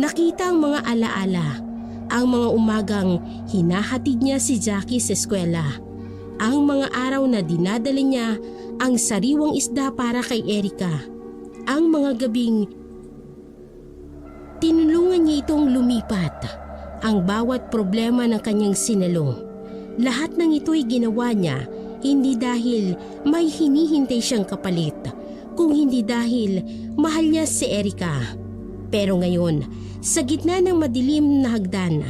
nakita ang mga alaala, ang mga umagang hinahatid niya si Jackie sa eskwela, ang mga araw na dinadala niya ang sariwang isda para kay Erika, ang mga gabing tinulungan niya itong lumipat, ang bawat problema ng kanyang sinalo. Lahat ng ito'y ginawa niya hindi dahil may hinihintay siyang kapalit, kung hindi dahil mahal niya si Erika. Pero ngayon, sa gitna ng madilim na hagdan,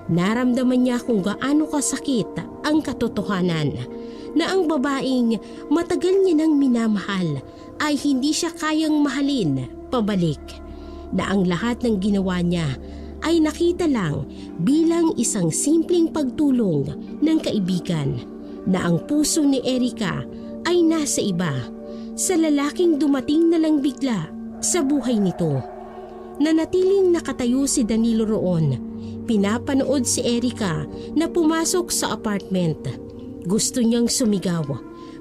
naramdaman niya kung gaano kasakit ang katotohanan na ang babaeng matagal niya nang minamahal ay hindi siya kayang mahalin pabalik, na ang lahat ng ginawa niya ay nakita lang bilang isang simpleng pagtulong ng kaibigan, na ang puso ni Erika ay nasa iba, sa lalaking dumating na lang bigla sa buhay nito. Nanatiling nakatayo si Danilo roon. Pinapanood si Erika na pumasok sa apartment. Gusto niyang sumigaw.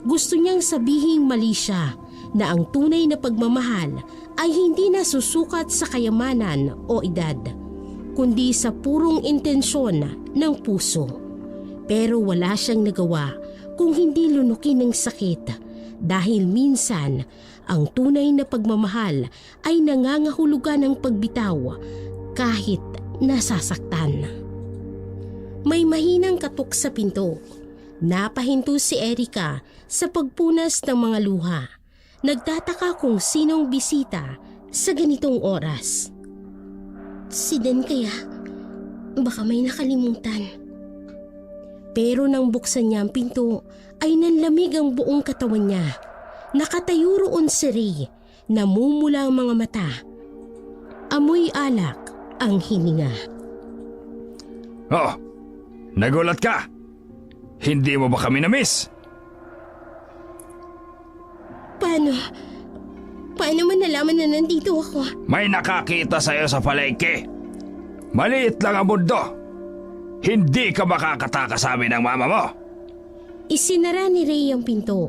Gusto niyang sabihing mali siya, na ang tunay na pagmamahal ay hindi nasusukat sa kayamanan o edad, kundi sa purong intensyon ng puso. Pero wala siyang nagawa kung hindi lunukin ng sakit, dahil minsan ang tunay na pagmamahal ay nangangahulugan ng pagbitaw kahit nasasaktan. May mahinang katok sa pinto. Napahinto si Erika sa pagpunas ng mga luha. Nagtataka kung sinong bisita sa ganitong oras. Si Dan kaya? Baka may nakalimutan. Pero nang buksan niya ang pinto, ay nanlamig ang buong katawan niya. Nakatayo roon si Ray, namumula ang mga mata. Amoy alak ang hininga. Oh, nagulat ka? Hindi mo ba kami na-miss? Paano mo nalaman na nandito ako? May nakakita sa'yo sa palengke. Maliit lang ang mundo. Hindi ka makakatakas sa amin ng mama mo. Isinara ni Ray ang pinto.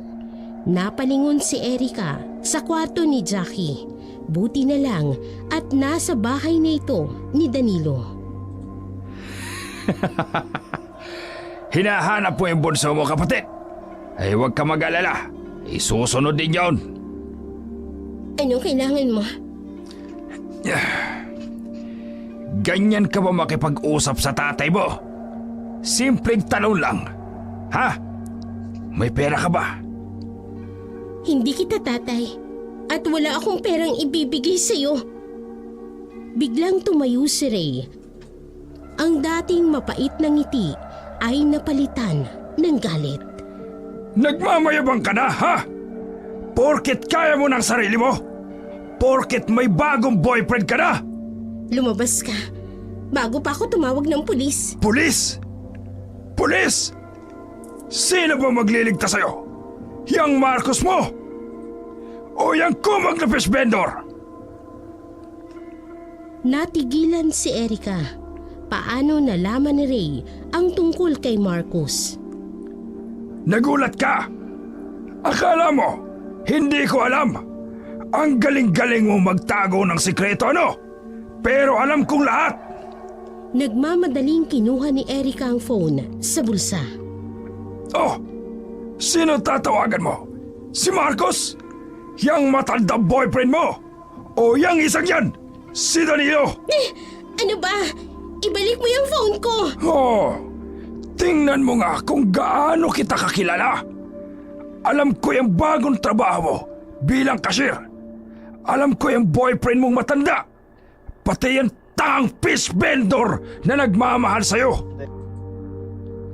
Napalingon si Erika sa kwarto ni Jackie. Buti na lang at nasa bahay na ito ni Danilo. Hinahanap mo yung bunso mo, kapatid. Ay huwag ka mag-alala. Isusunod din yon. Anong kailangan mo? Ganyan ka ba makipag-usap sa tatay mo? Simpleng tanong lang. Ha? May pera ka ba? Hindi kita tatay. At wala akong perang ibibigay sa'yo. Biglang tumayo si Ray. Ang dating mapait na ngiti ay napalitan ng galit. Nagmamayabang ka na, ha? Porket kaya mo ng sarili mo? Porket may bagong boyfriend ka na? Lumabas ka bago pa ako tumawag ng pulis. Pulis? Pulis? Sino ba magliligtas sa'yo? Yang Marcos mo? O yang kumag na fish vendor? Natigilan si Erika. Paano nalaman ni Ray ang tungkol kay Marcos? Nagulat ka? Akala mo, hindi ko alam. Ang galing-galing mo magtago ng sikreto, ano? Pero alam kong lahat. Nagmamadaling kinuha ni Erika ang phone sa bulsa. Oh, sino tatawagan mo? Si Marcos? Yang matandang boyfriend mo? O yang isang yan? Si Danilo? Ano ba? Ibalik mo yung phone ko! Oh, tingnan mo nga kung gaano kita kakilala. Alam ko yung bagong trabaho mo bilang cashier. Alam ko yung boyfriend mong matanda. Pati yung tangang fish vendor na nagmamahal sa'yo.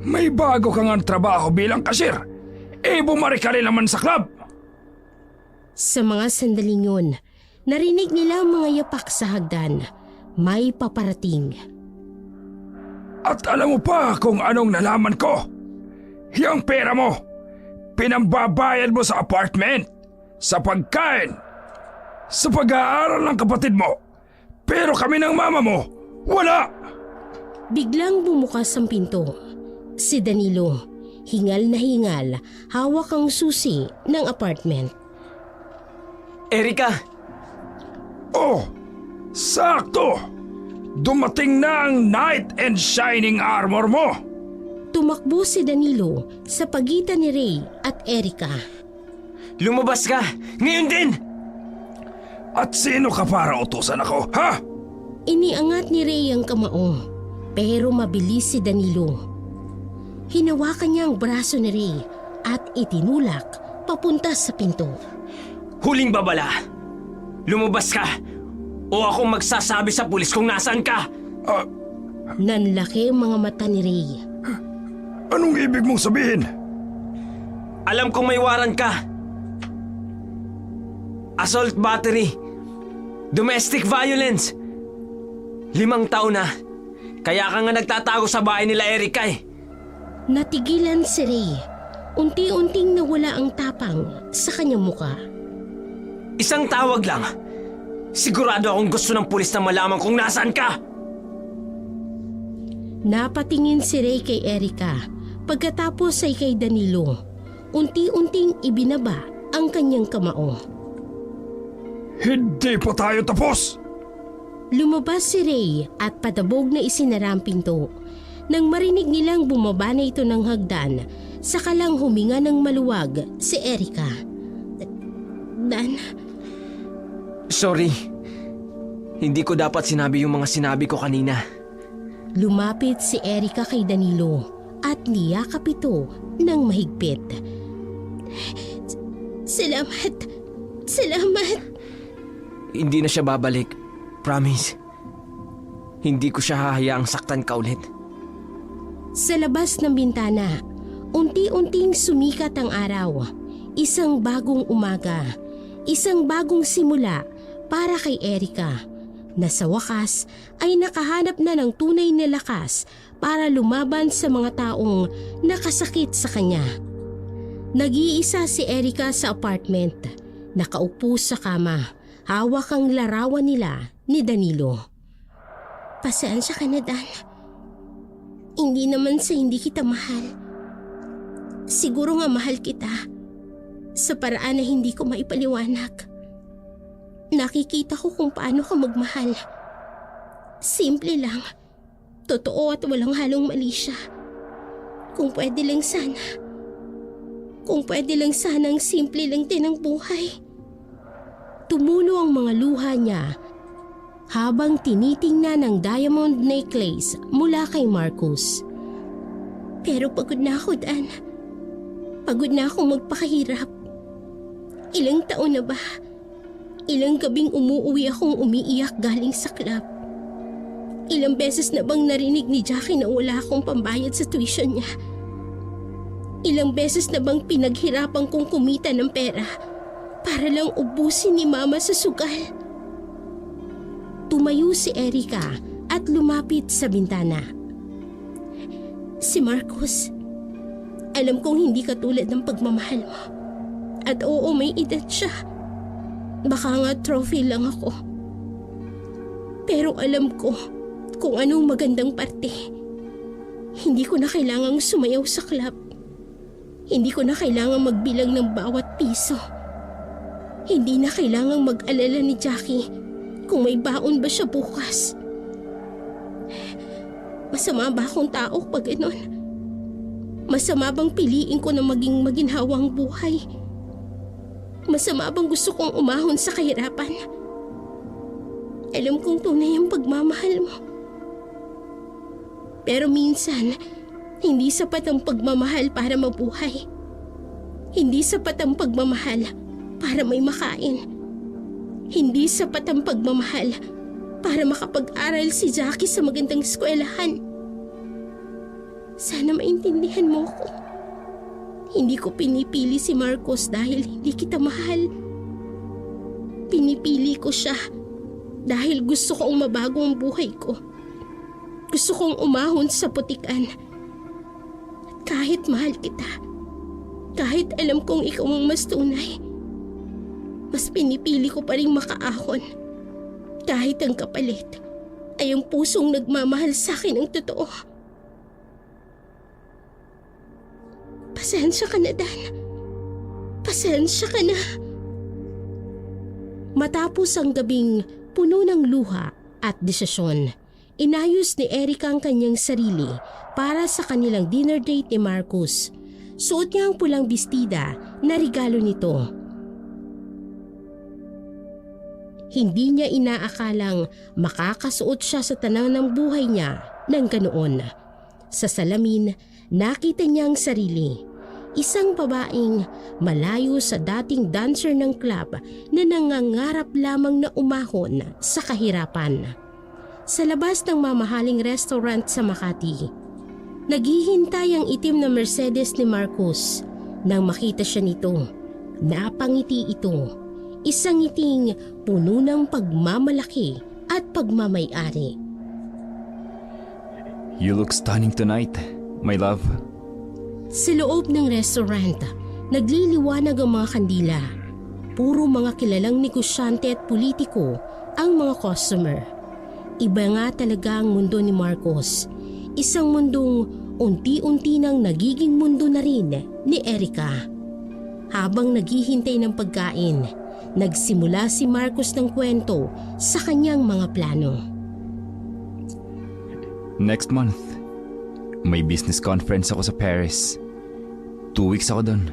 May bago kang ang trabaho bilang cashier. Bumalik ka rin naman sa club. Sa mga sandaling yun, narinig nila ang mga yapak sa hagdan. May paparating. At alam mo pa kung anong nalaman ko? Yung pera mo, pinambabayad mo sa apartment, sa pagkain, sa pag-aaral ng kapatid mo. Pero kami ng mama mo, wala! Biglang bumukas ang pinto. Si Danilo, hingal na hingal, hawak ang susi ng apartment. Erika! Oh, sakto! Dumating na ang knight and shining armor mo! Tumakbo si Danilo sa pagitan ni Ray at Erika. Lumabas ka! Ngayon din! At sino ka para utusan ako, ha? Iniangat ni Ray ang kamao, pero mabilis si Danilo. Hinawakan niya ang braso ni Ray at itinulak papunta sa pinto. Huling babala! Lumabas ka! O akong magsasabi sa pulis kung nasaan ka! Nanlaki ang mga mata ni Ray. Anong ibig mong sabihin? Alam kong may waran ka! Assault battery! Domestic violence! 5 taon na. Kaya ka nga nagtatago sa bahay nila Erika eh. Natigilan si Ray. Unti-unting nawala ang tapang sa kanyang muka. Isang tawag lang. Sigurado akong gusto ng pulis na malaman kung nasaan ka. Napatingin si Ray kay Erika. Pagkatapos ay kay Danilo. Unti-unting ibinaba ang kanyang kamao. Hindi pa tayo tapos! Lumabas si Ray at patabog na isinara ang pinto. Nang marinig nilang bumaba na ito ng hagdan, saka lang huminga ng maluwag si Erika. Dan, Sorry. Hindi ko dapat sinabi yung mga sinabi ko kanina. lumapit si Erika kay Danilo at niyakap ito ng mahigpit. Salamat. Salamat. Hindi na siya babalik. Promise. Hindi ko siya hahayaang saktan ka ulit. Sa labas ng bintana, unti-unting sumikat ang araw. Isang bagong umaga. Isang bagong simula para kay Erika, na sa wakas ay nakahanap na ng tunay na lakas para lumaban sa mga taong nakasakit sa kanya. Nag-iisa si Erika sa apartment, nakaupo sa kama, hawak ang larawan nila ni Danilo. Pasensya ka na, Dan. Hindi naman sa hindi kita mahal. Siguro nga mahal kita sa paraan na hindi ko maipaliwanag. Nakikita ko kung paano ka magmahal. Simple lang. Totoo at walang halong mali siya. Kung pwede lang sana. Kung pwede lang sana ang simple lang din ang buhay. Tumulo ang mga luha niya habang tinitingnan ang diamond necklace mula kay Marcus. Pero pagod na ako, Dan. Pagod na akong magpakahirap. Ilang taon na ba? Ilang gabing umuuwi akong umiiyak galing sa club. Ilang beses na bang narinig ni Jackie na wala akong pambayad sa tuition niya? Ilang beses na bang pinaghirapan kong kumita ng pera para lang ubusin ni Mama sa sugal? Tumayo si Erika at lumapit sa bintana. Si Marcus, alam kong hindi katulad ng pagmamahal mo. At oo, may edad siya. Baka nga trophy lang ako. Pero alam ko kung anong magandang parte. Hindi ko na kailangang sumayaw sa club. Hindi ko na kailangang magbilang ng bawat piso. Hindi na kailangang mag-alala ni Jackie kung may baon ba siya bukas. Masama ba akong tao pag ganon? Masama bang piliin ko na maging maginhawang buhay? Masama bang gusto kong umahon sa kahirapan? Alam kong tunay ang pagmamahal mo. Pero minsan, hindi sapat ang pagmamahal para mabuhay. Hindi sapat ang pagmamahal para may makain. Hindi sapat ang pagmamahal para makapag-aral si Jackie sa magandang eskwelahan. Sana maintindihan mo ko. Hindi ko pinipili si Marcos dahil hindi kita mahal. Pinipili ko siya dahil gusto kong mabago ang buhay ko. Gusto kong umahon sa putikan. At kahit mahal kita, kahit alam kong ikaw ang mas tunay, mas pinipili ko pa rin makaahon. Kahit ang kapalit ay ang pusong nagmamahal sa akin ang totoo. Pasensya ka na, Dan. Pasensya ka na. Matapos ang gabing puno ng luha at desisyon, inayos ni Erica ang kanyang sarili para sa kanilang dinner date ni Marcos. Suot niya ang pulang bestida na regalo nito. Hindi niya inaakalang makakasuot siya sa tanaw ng buhay niya ng ganoon. Sa salamin, nakita niya ang sarili. Isang babaeng malayo sa dating dancer ng club na nangangarap lamang na umahon sa kahirapan. Sa labas ng mamahaling restaurant sa Makati, naghihintay ang itim na Mercedes ni Marcos. Nang makita siya nito, napangiti ito. Isang ngiting puno ng pagmamalaki at pagmamay-ari. You look stunning tonight, my love. Sa loob ng restaurant, nagliliwanag ang mga kandila. Puro mga kilalang negosyante at politiko ang mga customer. Iba nga talaga ang mundo ni Marcos. Isang mundong unti-unti nang nagiging mundo na rin ni Erica. Habang naghihintay ng pagkain, nagsimula si Marcos ng kwento sa kanyang mga plano. Next month, may business conference ako sa Paris. 2 weeks ako doon.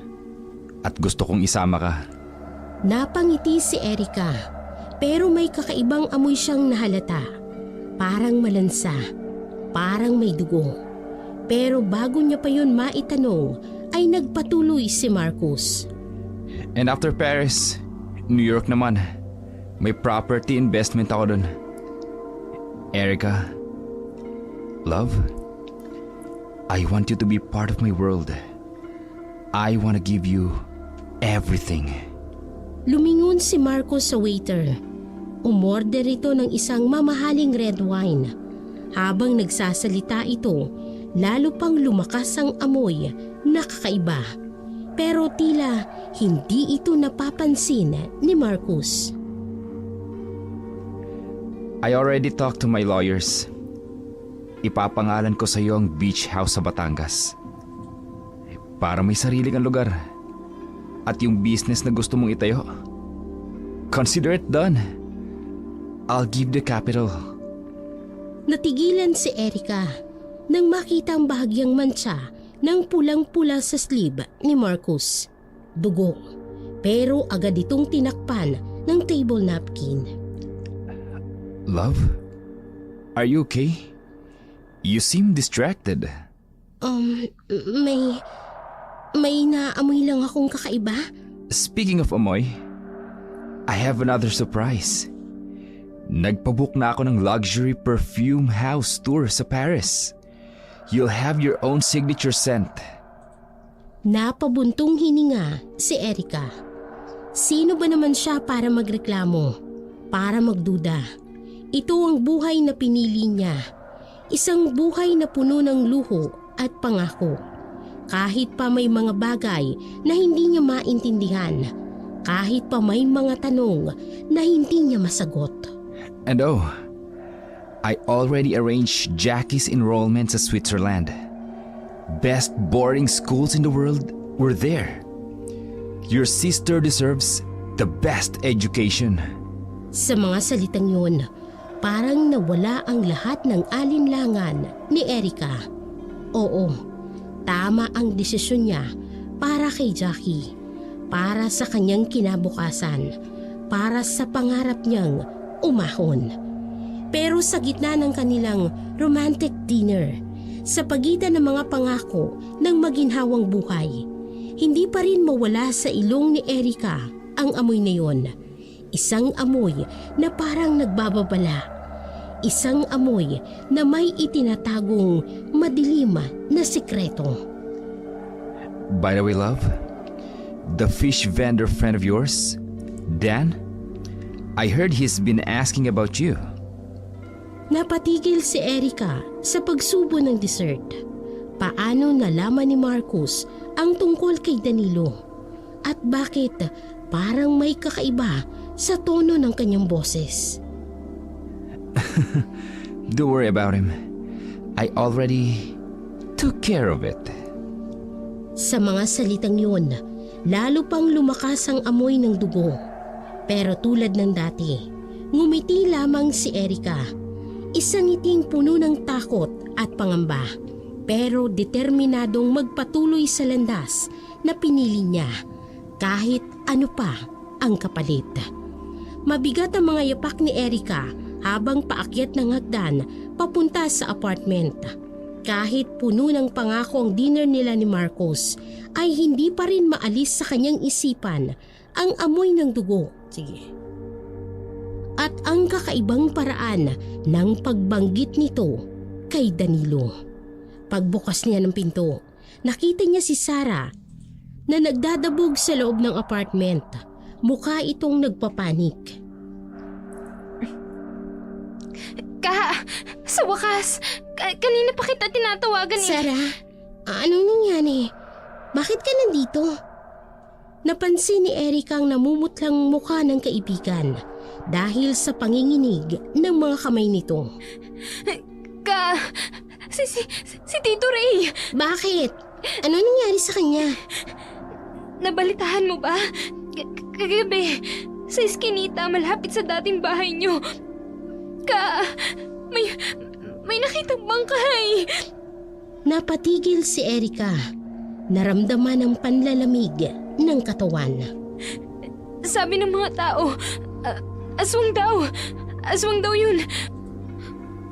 At gusto kong isama ka. Napangiti si Erica, pero may kakaibang amoy siyang nahalata. Parang malansa, parang may dugo. Pero bago niya pa yun maitanong, ay nagpatuloy si Marcos. And after Paris, New York naman. May property investment ako doon. Erica, love, I want you to be part of my world. I want to give you everything. Lumingon si Marcos sa waiter. Umorder ito ng isang mamahaling red wine. Habang nagsasalita ito, lalo pang lumakas ang amoy na kakaiba. Pero tila hindi ito napapansin ni Marcos. I already talked to my lawyers. Ipapangalan ko sa iyo ang beach house sa Batangas. Para may sarili kang lugar. At yung business na gusto mong itayo, consider it done. I'll give the capital. Natigilan si Erica nang makita ang bahagyang mantsa ng pulang-pula sa sleeve ni Marcos. Dugo, pero agad itong tinakpan ng table napkin. Love? Are you okay? You seem distracted. May naamoy lang akong kakaiba. Speaking of amoy, I have another surprise. Nagpabook na ako ng luxury perfume house tour sa Paris. You'll have your own signature scent. Napabuntong hininga si Erica. Sino ba naman siya para magreklamo? Para magduda? Ito ang buhay na pinili niya. Isang buhay na puno ng luho at pangako. Kahit pa may mga bagay na hindi niya maintindihan. Kahit pa may mga tanong na hindi niya masagot. And oh, I already arranged Jackie's enrollment sa Switzerland. Best boarding schools in the world were there. Your sister deserves the best education. Sa mga salitang yun, parang nawala ang lahat ng alinlangan ni Erica. Oo, tama ang desisyon niya para kay Jackie. Para sa kanyang kinabukasan. Para sa pangarap niyang umahon. Pero sa gitna ng kanilang romantic dinner, sa pagitan ng mga pangako ng maginhawang buhay, hindi pa rin mawala sa ilong ni Erica ang amoy na yon. Isang amoy na parang nagbababala. Isang amoy na may itinatagong madilim na sikreto. By the way, love, the fish vendor friend of yours, Dan, I heard he's been asking about you. Napatigil si Erica sa pagsubo ng dessert. Paano nalaman ni Marcus ang tungkol kay Danilo? At bakit parang may kakaiba sa tono ng kanyang boses? Don't worry about him. I already took care of it. Sa mga salitang yun, lalo pang lumakas ang amoy ng dugo. Pero tulad ng dati, ngumiti lamang si Erica. Isang ngiting puno ng takot at pangamba. Pero determinadong magpatuloy sa landas na pinili niya kahit ano pa ang kapalit. Mabigat ang mga yapak ni Erica habang paakyat ng hagdan papunta sa apartment. Kahit puno ng pangako ang dinner nila ni Marcos, ay hindi pa rin maalis sa kanyang isipan ang amoy ng dugo. At ang kakaibang paraan ng pagbanggit nito kay Danilo. Pagbukas niya ng pinto, nakita niya si Sarah na nagdadabog sa loob ng apartment. Mukha itong nagpapanik. Sa wakas, kanina pa kita tinatawagan eh. Sarah, anong nangyari? Bakit ka nandito? Napansin ni Erica ang namumutlang mukha ng kaibigan dahil sa panginginig ng mga kamay nito. Si Tito Ray! Bakit? Ano nangyari sa kanya? Nabalitahan mo ba? Kagabi, sa Eskinita malapit sa dating bahay niyo. May nakitang bangkay. Napatigil si Erica. Naramdaman ang panlalamig ng katawan. Sabi ng mga tao, aswang daw. Aswang daw yun.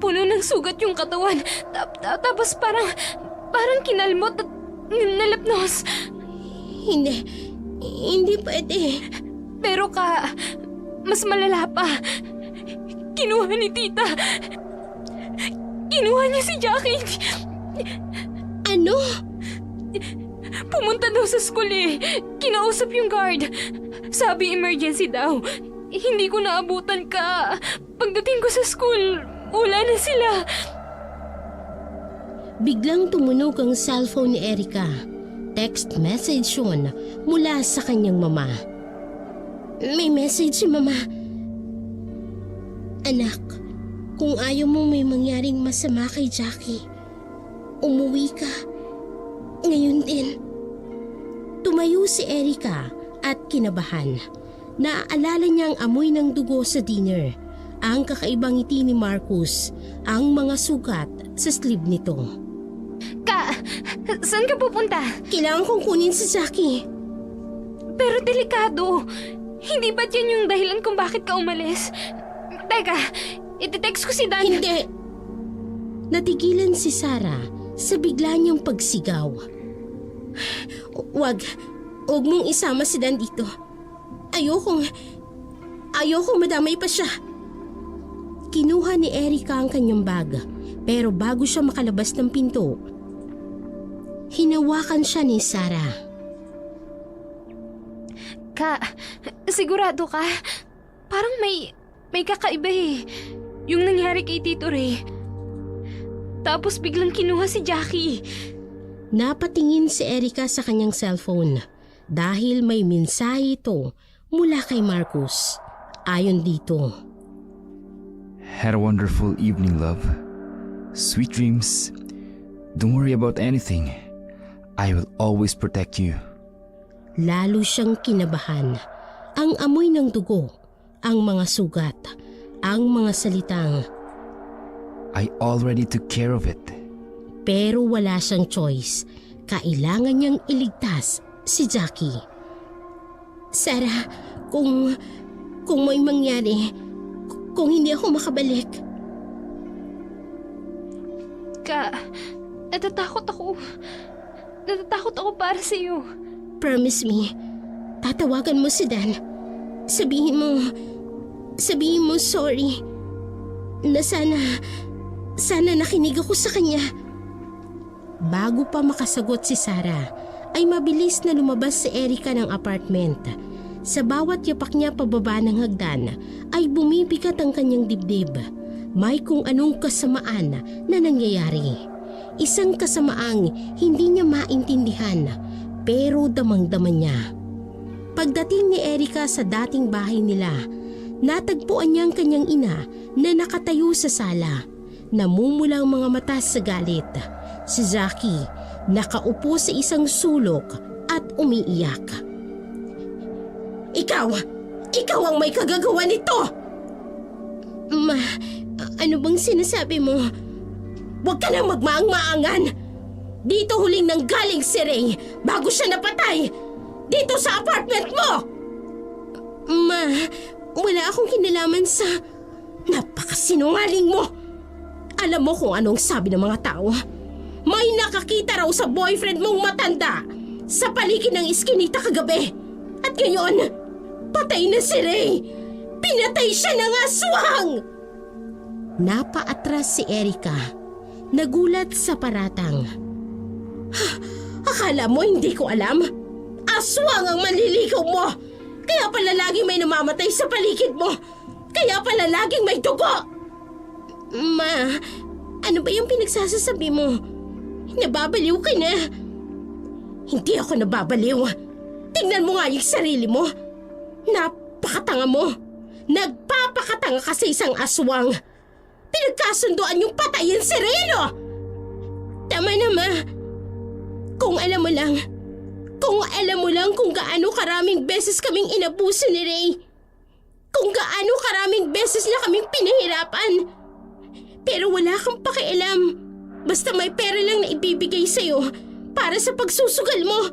Puno ng sugat yung katawan. Tapos parang kinalmot at nalapnos. Hindi pwede. Pero mas malala pa. Kinuha ni Tita. Kinuha niya si Jackie. Ano? Pumunta daw sa school eh. Kinausap yung guard. Sabi emergency daw. Hindi ko naabutan ka. Pagdating ko sa school, wala na sila. Biglang tumunog ang cellphone ni Erica. Text message yun mula sa kanyang mama. May message si Mama. Anak, kung ayaw mong may mangyaring masama kay Jackie, umuwi ka. Ngayon din. Tumayo si Erica at kinabahan. Naaalala niya ang amoy ng dugo sa dinner, ang kakaibang ngiti ni Marcus, ang mga sugat sa sleeve nito. Saan ka pupunta? Kailangan kong kunin si Jackie. Pero delikado. Hindi ba't yan yung dahilan kung bakit ka umalis? Teka, iti-text ko si Dan. Hindi. Natigilan si Sarah sa bigla niyang pagsigaw. Huwag mong isama si Dan dito. Ayokong madamay pa siya. Kinuha ni Erica ang kanyang bag, pero bago siya makalabas ng pinto, hinawakan siya ni Sarah. Sigurado ka? Parang may kakaiba eh. Yung nangyari kay Tito Ray. Tapos biglang kinuha si Jackie. Napatingin si Erica sa kanyang cellphone dahil may mensahe ito mula kay Marcus. Ayon dito. Had a wonderful evening, love. Sweet dreams. Don't worry about anything. I will always protect you. Lalo siyang kinabahan. Ang amoy ng dugo, ang mga sugat, ang mga salitang, I already took care of it. pero wala siyang choice. Kailangan niyang iligtas si Jackie. Sarah, kung may mangyari, kung hindi ako makabalik. Natatakot ako. Natatakot ako para sa iyo. Promise me, tatawagan mo si Dan. Sabihin mo sorry. Na sana nakinig ako sa kanya. Bago pa makasagot si Sarah, ay mabilis na lumabas si Erica ng apartment. Sa bawat yapak niya pababa ng hagdan, ay bumibigat ang kanyang dibdib. May kung anong kasamaan na nangyayari. Isang kasamaang hindi niya maintindihan, pero damang-dama niya. Pagdating ni Erica sa dating bahay nila, natagpuan niya ang kanyang ina na nakatayo sa sala. Namumula ang mga mata sa galit. Si Jackie nakaupo sa isang sulok at umiiyak. Ikaw ang may kagagawa nito! Ma, ano bang sinasabi mo? Huwag ka nang magmaang-maangan! Dito huling nanggaling si Ray bago siya napatay! Dito sa apartment mo! Ma, wala akong kinalaman sa... Napakasinungaling mo! Alam mo kung anong sabi ng mga tao? May nakakita raw sa boyfriend mong matanda sa paligid ng iskinita kagabi. At ngayon, patay na si Ray! Pinatay siya ng aswang! Napaatras si Erica. Nagulat sa paratang. Akala mo hindi ko alam? Aswang ang manliligaw mo! Kaya pala laging may namamatay sa paligid mo! Kaya pala laging may dugo! Ma, ano ba yung pinagsasasabi mo? Nababaliw ka na. Hindi ako nababaliw. Tingnan mo nga yung sarili mo. Napakatanga mo. Nagpapakatanga ka sa isang aswang. Pinagkasunduan yung patayin si Reno. Tama na, Ma. Kung alam mo lang kung gaano karaming beses kaming inabuso ni Ray. Kung gaano karaming beses niya kaming pinahirapan. Pero wala kang pakialam. Basta may pera lang na ibibigay sa'yo para sa pagsusugal mo.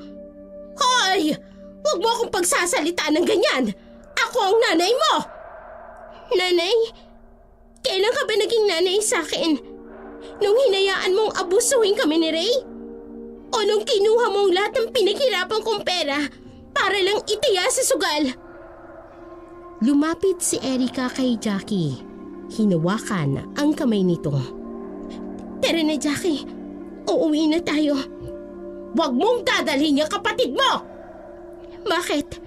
Hoy! Huwag mo akong pagsasalitaan ng ganyan. Ako ang nanay mo. Nanay? Kailan ka ba naging nanay sa akin? Nung hinayaan mong abusuhin kami ni Ray? O nung kinuha mong lahat ng pinaghirapan kong pera para lang itiya sa sugal? Lumapit si Erica kay Jackie. Hinawakan ang kamay nito. Tara na, Jackie. Uuwi na tayo. Huwag mong dadalhin yung kapatid mo! Bakit?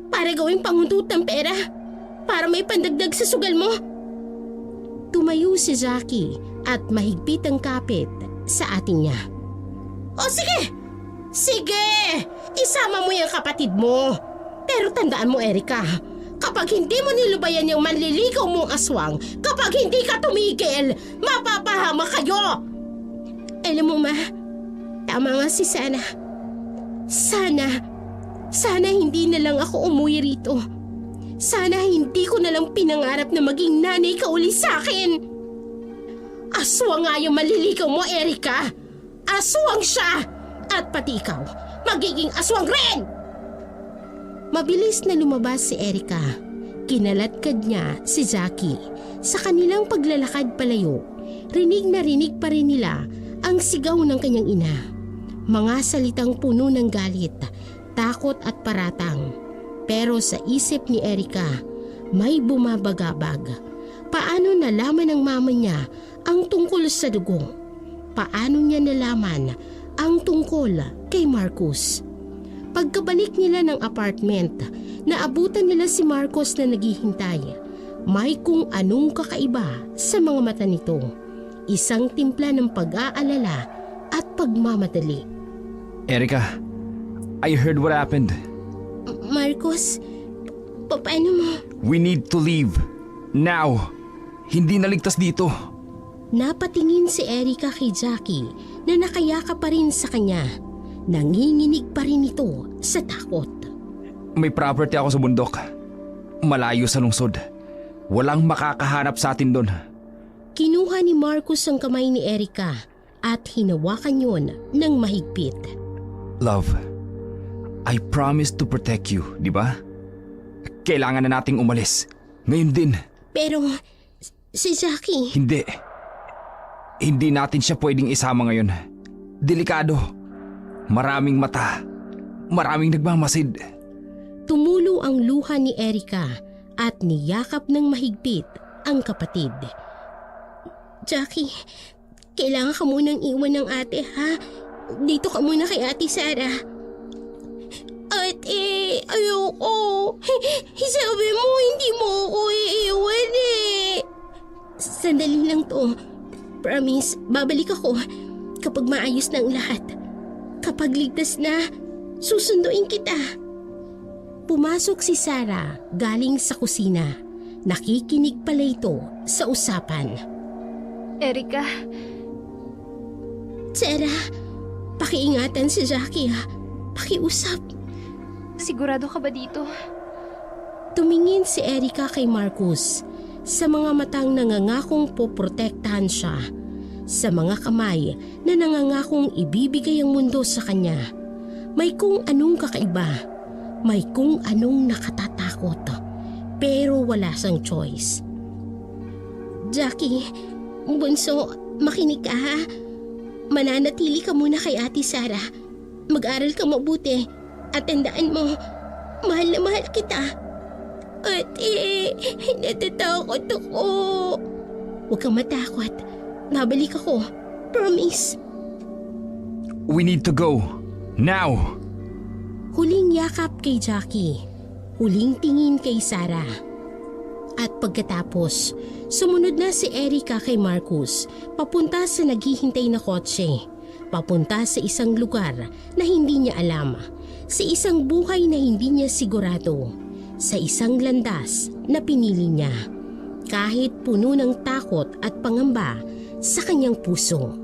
Para gawing pangundut ng pera? Para may pandagdag sa sugal mo? Tumayo si Jackie at mahigpit ang kapit sa ating niya. O sige! Sige! Isama mo yung kapatid mo. Pero tandaan mo, Erica, kapag hindi mo nilubayan yung manliligaw mong aswang, kapag hindi ka tumigil, mapapahama kayo! Alam mo, Ma, tama nga si Sana. Sana hindi na lang ako umuwi rito. Sana hindi ko na lang pinangarap na maging nanay ka uli sa akin. Aswang nga yung manliligaw mo, Erica. Aswang siya! At pati ikaw, magiging aswang rin! Mabilis na lumabas si Erica. Kinalatkad niya si Jackie. Sa kanilang paglalakad palayo, rinig na rinig pa rin nila ang sigaw ng kanyang ina. Mga salitang puno ng galit, takot at paratang. Pero sa isip ni Erica, may bumabagabag. Paano nalaman ng mama niya ang tungkol sa dugo? Paano niya nalaman ang tungkol kay Marcus? Pagkabalik nila ng apartment, naabutan nila si Marcos na naghihintay. May kung anong kakaiba sa mga mata nito. Isang timpla ng pag-aalala at pagmamadali. Erica, I heard what happened. Marcos, paano mo? We need to leave. Now. Hindi naligtas dito. Napatingin si Erica kay Jackie na nakayaka pa rin sa kanya. Nanginginig pa rin ito sa takot. May property ako sa bundok. Malayo sa lungsod. Walang makakahanap sa atin doon. Kinuha ni Marcus ang kamay ni Erica at hinawakan yun ng mahigpit. Love, I promise to protect you, di ba? Kailangan na nating umalis. Ngayon din. Pero si Jackie... Hindi. Hindi natin siya pwedeng isama ngayon. Delikado. Maraming mata. Maraming nagmamasid. Tumulo ang luha ni Erika at niyakap ng mahigpit ang kapatid. Jackie, kailangan ka munang iwan ng ate, ha? Dito ka muna kay Ate Sarah. Ate, ayoko. Sabi mo hindi mo ako iiwan eh. Sandali lang to. Promise, babalik ako kapag maayos na ang lahat. Kapag ligtas na, susunduin kita. Pumasok si Sarah galing sa kusina. Nakikinig pala ito sa usapan. Erika, Sarah, pakiingatan si Jackie, ha? Pakiusap. sigurado ka ba dito? Tumingin si Erika kay Marcus. Sa mga matang nangangakong poprotektahan siya. Sa mga kamay na nangangakong ibibigay ang mundo sa kanya. May kung anong kakaiba. May kung anong nakatatakot. Pero wala siyang choice. Jackie, bunso, makinig ka, ha? Mananatili ka muna kay Ate Sarah. Mag-aral ka mabuti. At tandaan mo, mahal na mahal kita. Ate, natatakot ako. Huwag kang matakot. Babalik ako. Promise. We need to go. Now! Huling yakap kay Jackie. Huling tingin kay Sarah. At pagkatapos, sumunod na si Erika kay Marcus papunta sa naghihintay na kotse. Papunta sa isang lugar na hindi niya alam. Sa isang buhay na hindi niya sigurado. Sa isang landas na pinili niya. Kahit puno ng takot at pangamba sa kanyang puso.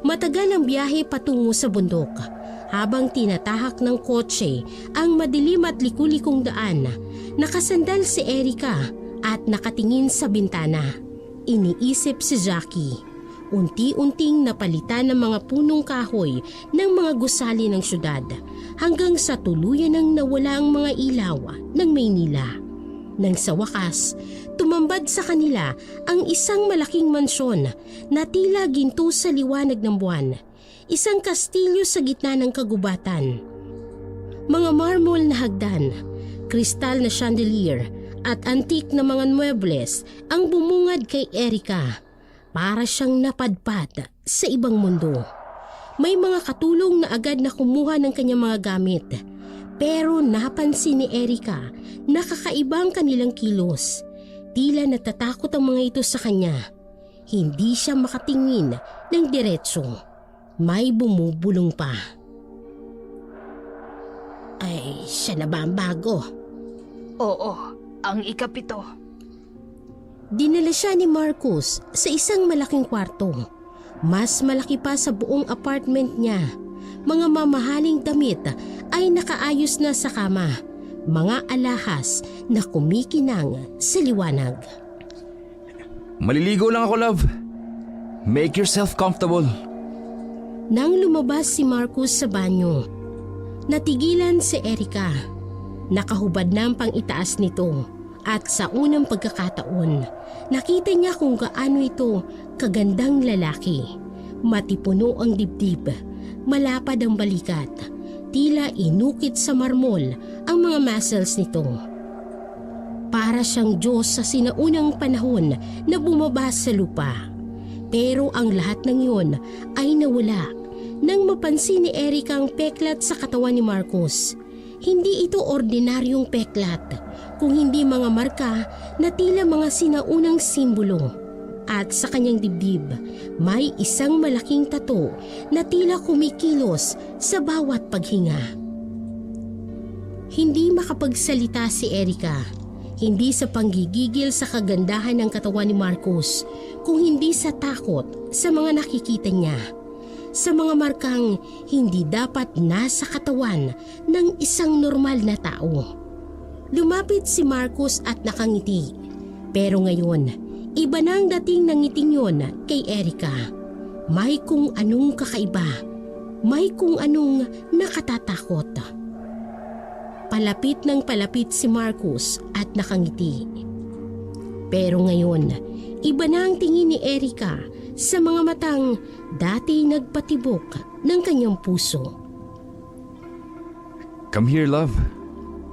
Matagal ang biyahe patungo sa bundok. Habang tinatahak ng kotse ang madilim at likulikong daan, nakasandal si Erika at nakatingin sa bintana. Iniisip si Jackie. Unti-unting napalitan ng mga punong kahoy ng mga gusali ng syudad hanggang sa tuluyan ng nawala ang mga ilaw ng Maynila. Nang sa wakas, tumambad sa kanila ang isang malaking mansyon na tila ginto sa liwanag ng buwan. Isang kastilyo sa gitna ng kagubatan. Mga marmol na hagdan, kristal na chandelier at antik na mga muebles ang bumungad kay Erika. Para siyang napadpad sa ibang mundo. May mga katulong na agad na kumuha ng kanyang mga gamit. Pero napansin ni Erika na kakaibang kanilang kilos. Tila natatakot ang mga ito sa kanya. Hindi siya makatingin ng diretso. May bumubulong pa. Ay, siya na ba ang bago? Oo, ang ikapito. Dinala siya ni Marcus sa isang malaking kwarto. Mas malaki pa sa buong apartment niya. Mga mamahaling damit ay nakaayos na sa kama. Mga alahas na kumikinang sa liwanag. Maliligo lang ako, love. Make yourself comfortable. Nang lumabas si Marcus sa banyo, natigilan si Erika. Nakahubad na ang pang-itaas nito. At sa unang pagkakataon, nakita niya kung gaano ito kagandang lalaki. Matipuno ang dibdib, malapad ang balikat, tila inukit sa marmol ang mga muscles nito. Para siyang Diyos sa sinaunang panahon na bumaba sa lupa. Pero ang lahat ng iyon ay nawala nang mapansin ni Erika ang peklat sa katawan ni Marcus. Hindi ito ordinaryong peklat, kung hindi mga marka na tila mga sinaunang simbolo. At sa kanyang dibdib, may isang malaking tato na tila kumikilos sa bawat paghinga. Hindi makapagsalita si Erika, hindi sa panggigigil sa kagandahan ng katawan ni Marcus, kung hindi sa takot sa mga nakikita niya. Sa mga markang hindi dapat nasa katawan ng isang normal na tao. Lumapit si Marcus at nakangiti. Pero ngayon, iba na ang dating ng ngiting yun kay Erika. May kung anong kakaiba. May kung anong nakatatakot. Palapit ng palapit si Marcus at nakangiti. Pero ngayon, iba na ang tingin ni Erika sa mga matang dati nagpatibok ng kanyang puso. Come here, love.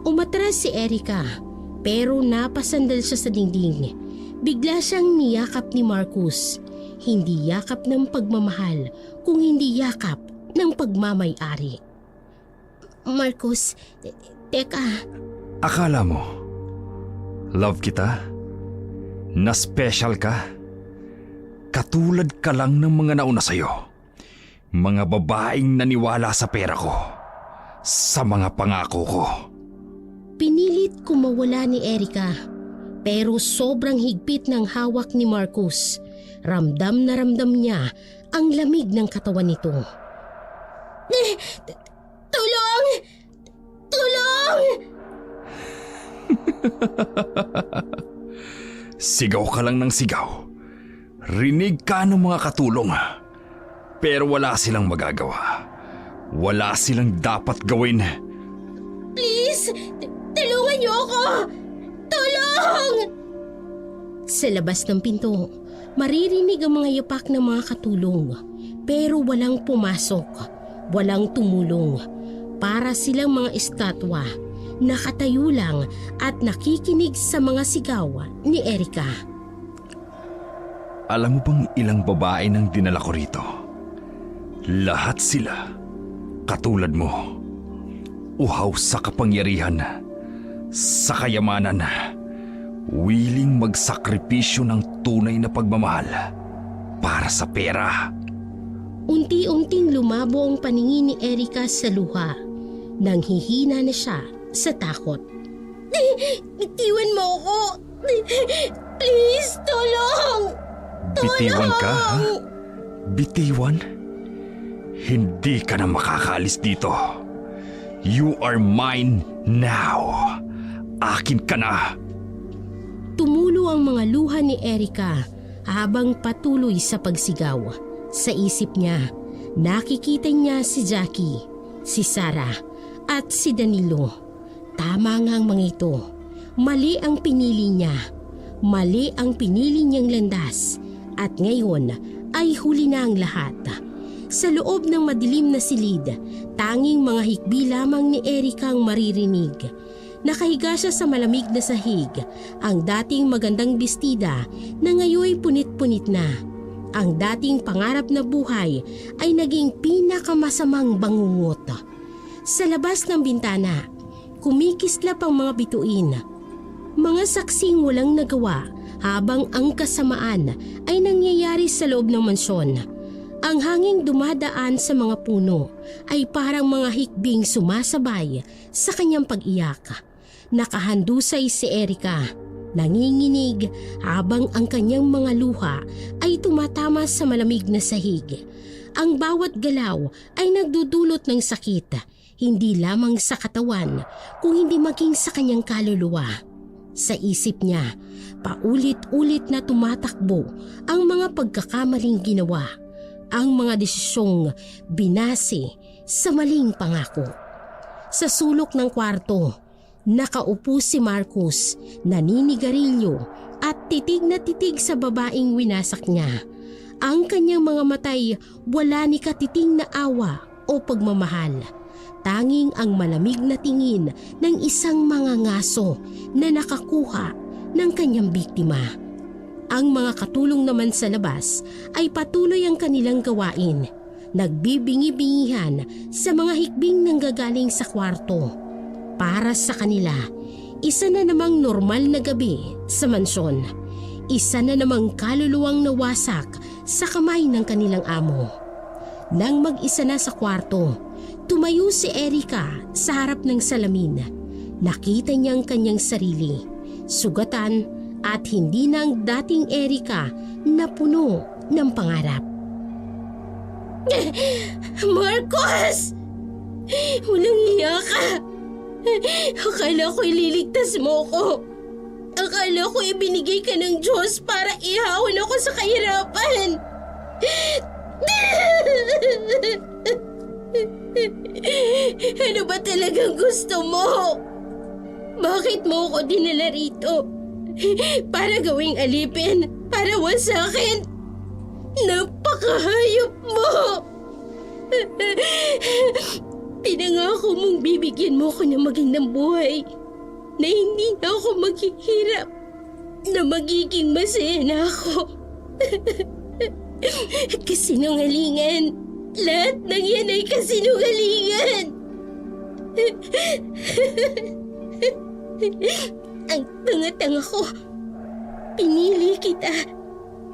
Umatras si Erica, pero napasandal siya sa dingding. Bigla siyang niyakap ni Marcus. Hindi yakap ng pagmamahal, kung hindi yakap ng pagmamay-ari. Marcus, teka. Akala mo, love kita? Na special ka? Katulad ka lang ng mga nauna sa'yo. Mga babaeng naniwala sa pera ko. Sa mga pangako ko. Pinilit ko mawala ni Erica, pero sobrang higpit ng hawak ni Marcus. Ramdam na ramdam niya ang lamig ng katawan nito. Tulong! Tulong! Sigaw ka lang ng sigaw. Rinig ka ng mga katulong. Pero wala silang magagawa. Wala silang dapat gawin. Please! Tulungan niyo ako! Tulong! Sa labas ng pinto, maririnig ang mga yapak ng mga katulong. Pero walang pumasok. Walang tumulong. Para silang mga estatwa. Nakatayo lang at nakikinig sa mga sigaw ni Erica. Alam mo bang ilang babae nang dinala ko rito? Lahat sila katulad mo. Uhaw sa kapangyarihan, sa kayamanan, willing magsakripisyo ng tunay na pagmamahal para sa pera. Unti-unting lumabo ang paningin ni Erica sa luha. Nanghihina na siya sa takot. Bitiwan mo ako! Please, tulong! Bitiwan ka, ha? Bitiwan? Hindi ka na makakaalis dito. You are mine now. Akin ka na. Tumulo ang mga luha ni Erica habang patuloy sa pagsigaw. Sa isip niya, nakikita niya si Jackie, si Sarah, at si Danilo. Tama nga ang mga ito. Mali ang pinili niya. Mali ang pinili niyang landas. At ngayon ay huli na ang lahat. Sa loob ng madilim na silid, tanging mga hikbi lamang ni Erica ang maririnig. Nakahiga siya sa malamig na sahig, ang dating magandang bestida na ngayoy punit-punit na. Ang dating pangarap na buhay ay naging pinakamasamang bangungot. Sa labas ng bintana, kumikislap ang mga bituin. Mga saksing walang nagawa habang ang kasamaan ay nangyayari sa loob ng mansyon. Ang hanging dumadaan sa mga puno ay parang mga hikbing sumasabay sa kanyang pag-iyak. Nakahandusay si Erica, nanginginig habang ang kanyang mga luha ay tumatama sa malamig na sahig. Ang bawat galaw ay nagdudulot ng sakit, hindi lamang sa katawan, kung hindi maging sa kanyang kaluluwa. Sa isip niya, paulit-ulit na tumatakbo ang mga pagkakamaling ginawa, ang mga desisyong binase sa maling pangako. Sa sulok ng kwarto, nakaupo si Marcus, naninigarilyo at titig na titig sa babaeng winasak niya. Ang kanyang mga matay wala ni katiting na awa o pagmamahal. Tanging ang malamig na tingin ng isang mangangaso na nakakuha ng kanyang biktima. Ang mga katulong naman sa labas ay patuloy ang kanilang gawain. Nagbibingi-bingihan sa mga hikbing nanggagaling sa kwarto. Para sa kanila, isa na namang normal na gabi sa mansyon. Isa na namang kaluluwang nawasak sa kamay ng kanilang amo. Nang mag-isa na sa kwarto, tumayo si Erica sa harap ng salamin. Nakita niya ang kanyang sarili, sugatan at hindi na ang dating Erica na puno ng pangarap. Marcus! Walang hiya ka! Akala ko ililigtas mo ko. Akala ko ibinigay ka ng Diyos para ihawin ako sa kahirapan. Ano ba talagang gusto mo? Bakit mo ako dinala rito? Para gawing alipin? Para wasakin? Napakahayop mo! Pinangako mong bibigyan mo ko ng magandang buhay, na hindi na ako maghihirap, na magiging masaya na ako. Kasinungalingan. Lahat ng yan ay kasinungalingan. Ang tanga-tanga ko. Pinili kita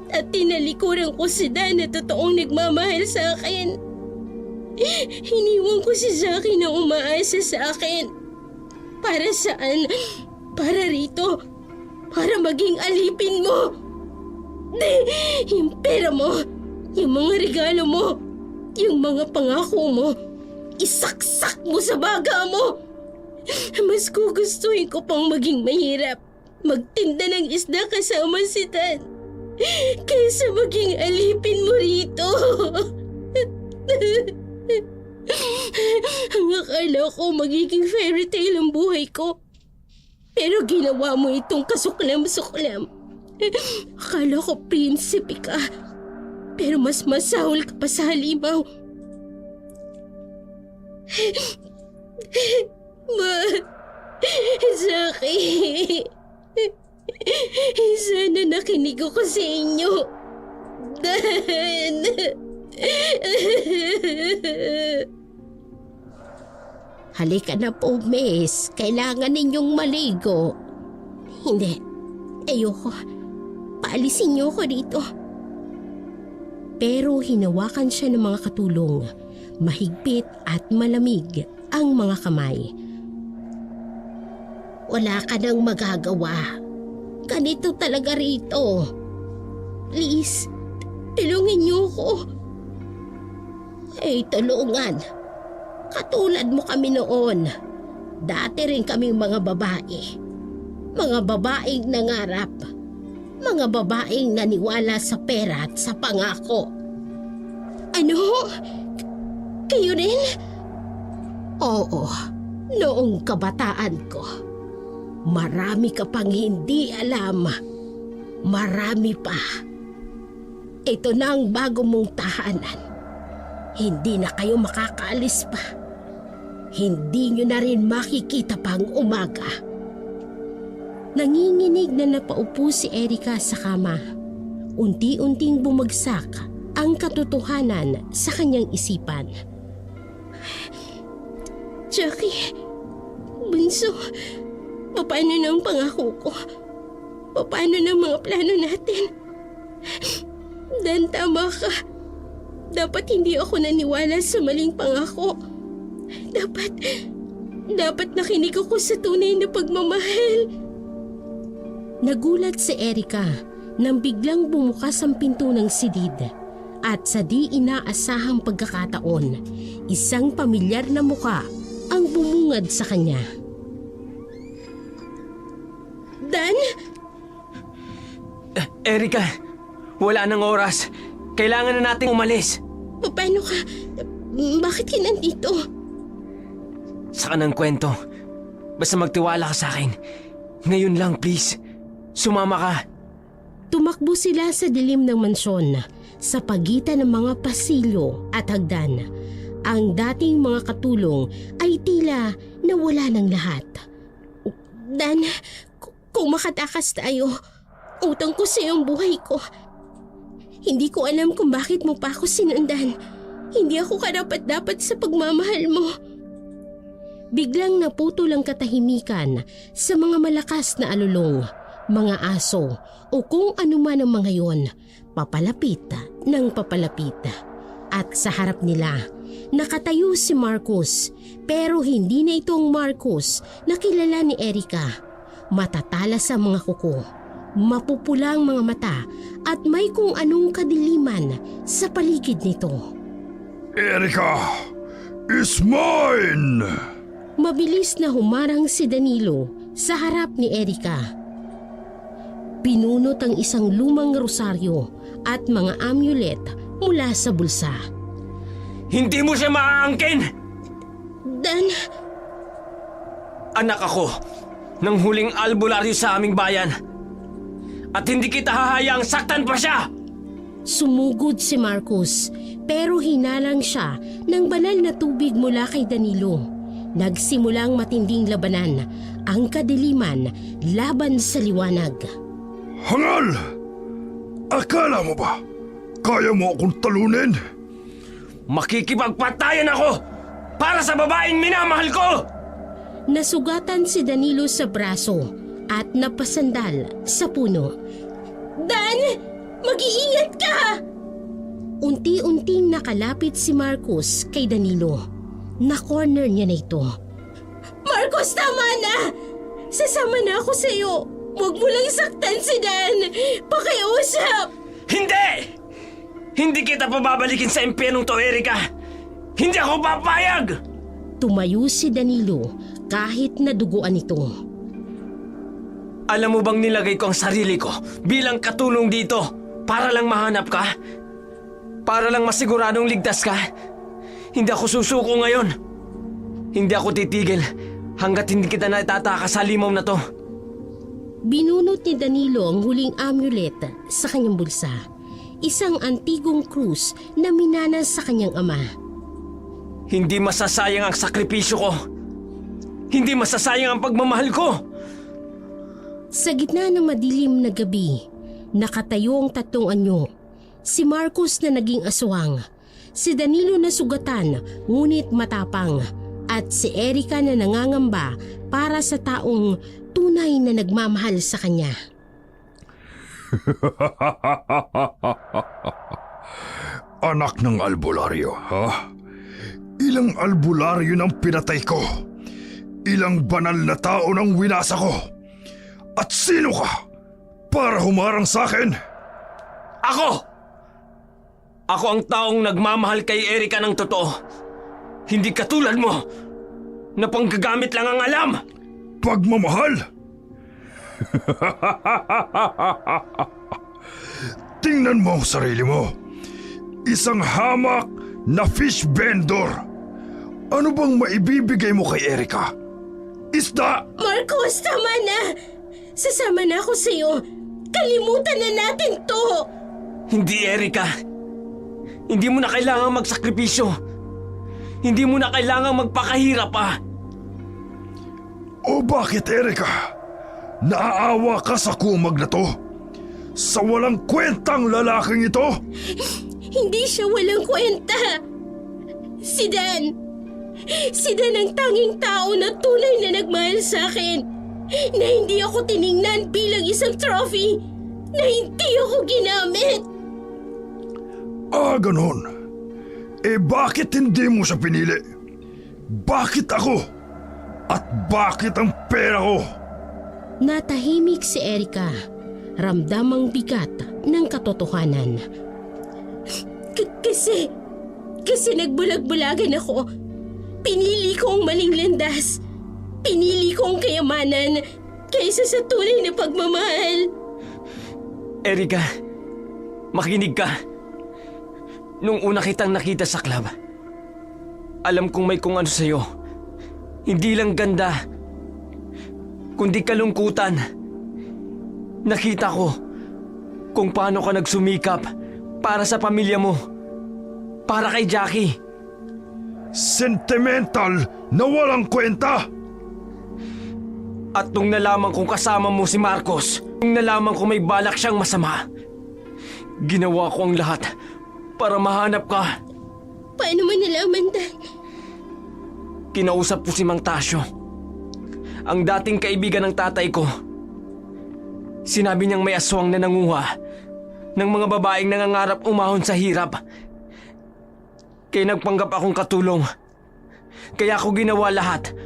at tinalikuran ko si Dan na totoong nagmamahal sa akin. Hiniwan ko si Zaki na umaasa sa akin. Para saan? Para rito. Para maging alipin mo. Yung pera mo, yung mga regalo mo, yung mga pangako mo, isaksak mo sa baga mo. Mas gugustuhin ko pang maging mahirap, magtinda ng isda kasama si Dan, kaysa maging alipin mo rito. Ang akala ko magiging fairy tale ang buhay ko. Pero ginawa mo itong kasuklam-suklam. Akala ko prinsipe ka. Pero mas masahol ka pa sa halimaw. Zaki. Sana nakinig ako sa inyo. Dan. Halika na po, miss. Kailangan ninyong maligo. Hindi. Ayoko. Paalisin niyo ako dito. Pero hinawakan siya ng mga katulong. Mahigpit at malamig ang mga kamay. Wala ka nang magagawa. Ganito talaga rito. Please, tulungan niyo ako. Ay, tulungan. Katulad mo kami noon. Dati rin kaming mga babae. Mga babaeng nangarap. Mga babaeng naniwala sa pera at sa pangako. Ano? Kayo rin? Oo, noong kabataan ko. Marami ka pang hindi alam. Marami pa. Ito na ang bago mong tahanan. Hindi na kayo makakaalis pa. Hindi nyo na rin makikita pang umaga. Nanginginig na napaupo si Erika sa kama. Unti-unting bumagsak ang katotohanan sa kanyang isipan. Jackie, bunso, paano na ang pangako ko? Paano na ang mga plano natin? Dan, tama ka. Dapat hindi ako naniwala sa maling pangako. Dapat nakinig ako sa tunay na pagmamahal. Nagulat si Erika nang biglang bumukas ang pinto ng silid at sa di inaasahang pagkakataon, isang pamilyar na muka ang bumungad sa kanya. Dan? Erika, wala nang oras. Kailangan na nating umalis. Paano ka? Bakit ka nandito? Saka ng kwento. Basta magtiwala ka sa akin. Ngayon lang, please. Sumama ka. Tumakbo sila sa dilim ng mansyon sa pagitan ng mga pasilyo at hagdan. Ang dating mga katulong ay tila nawala ng lahat. Dan, kung makatakas tayo, utang ko sa iyong buhay ko. Hindi ko alam kung bakit mo pa ako sinundan. Hindi ako karapat-dapat sa pagmamahal mo. Biglang naputol ang katahimikan sa mga malakas na alulong, mga aso o kung anuman ang mga yon, papalapit ng papalapit. At sa harap nila, nakatayo si Marcus, pero hindi na ito ang Marcus na kilala ni Erika. Matatalas ang mga kuko, mapupulang mga mata at may kung anong kadiliman sa paligid nito. Erika is mine! Mabilis na humarang si Danilo sa harap ni Erika. Pinunot ang isang lumang rosaryo at mga amulet mula sa bulsa. Hindi mo siya maaangkin! Dan, Anak ako ng huling albularyo sa aming bayan. At hindi kita hahayaang saktan pa siya! sumugod si Marcus Pero hinalang siya ng banal na tubig mula kay Danilo. Nagsimulang matinding labanan, ang kadiliman laban sa liwanag. Hangal! Akala mo ba kaya mo akong talunin? Makikipagpatayan ako para sa babaeng minamahal ko! Nasugatan si Danilo sa braso at napasandal sa puno. Dan! Mag-iingat ka! Unti-unting nakalapit si Marcos kay Danilo. Na-corner niya na ito. Marcos, tama na! Sasama na ako sa iyo. Huwag mo lang saktan si Dan. Pakiusap! Hindi! Hindi kita pababalikin sa impyernong to, Erika! Hindi ako papayag! Tumayo si Danilo kahit naduguan ito. Alam mo bang nilagay ko ang sarili ko bilang katulong dito para lang mahanap ka? Para lang masiguradong ligtas ka? Hindi ako susuko ngayon. Hindi ako titigil hanggat hindi kita naitatakas sa limaw na to. Binunot ni Danilo ang huling amulet sa kanyang bulsa. Isang antigong krus na minana sa kanyang ama. Hindi masasayang ang sakripisyo ko. Hindi masasayang ang pagmamahal ko. Sa gitna ng madilim na gabi, nakatayo ang tatlong anyo. Si Marcos na naging aswang, si Danilo na sugatan ngunit matapang, at si Erika na nangangamba para sa taong tunay na nagmamahal sa kanya. Anak ng albularyo, ha? Ilang albularyo ng pinatay ko? Ilang banal na tao ng winasa ko? At sino ka para humarang sa akin? Ako! Ako ang taong nagmamahal kay Erika ng totoo. Hindi katulad mo na panggagamit lang ang alam. Pagmamahal? Tingnan mo ang sarili mo. Isang hamak na fish vendor. Ano bang maibibigay mo kay Erika? Isda! Marcos, tama na! Sasama na ako sa iyo. Kalimutan na natin to! Hindi, Erika. Hindi mo na kailangang magsakripisyo. Hindi mo na kailangang magpakahirap pa. O bakit, Erika? Naaawa ka sa kumag na to? Sa walang kwentang lalaking ito? Hindi siya walang kwenta. Si Dan. Si Dan ang tanging tao na tunay na nagmahal sa akin. Na hindi ako tiningnan bilang isang trophy. Na hindi ako ginamit. Ah, ganon. Eh bakit hindi mo siya pinili? Bakit ako? At bakit ang pera ko? Natahimik si Erika. Ramdam ang bigat ng katotohanan. Kasi nagbulag-bulagan ako. Pinili ko ang maling landas. Pinili ko ang kayamanan kaysa sa tunay na pagmamahal. Erika, makinig ka. Nung una kitang nakita sa club, alam kong may kung ano sa'yo. Hindi lang ganda, kundi kalungkutan. Nakita ko kung paano ka nagsumikap para sa pamilya mo, para kay Jackie. Sentimental na walang kwenta! At nung nalaman kong kasama mo si Marcos, nung nalaman kong may balak siyang masama, ginawa ko ang lahat para mahanap ka. Paano mo nalaman, Dan? Kinausap ko si Mang Tasyo, ang dating kaibigan ng tatay ko. Sinabi niyang may aswang na nanguha ng mga babaeng nangangarap umahon sa hirap. Kaya nagpanggap akong katulong. Kaya ako ginawa lahat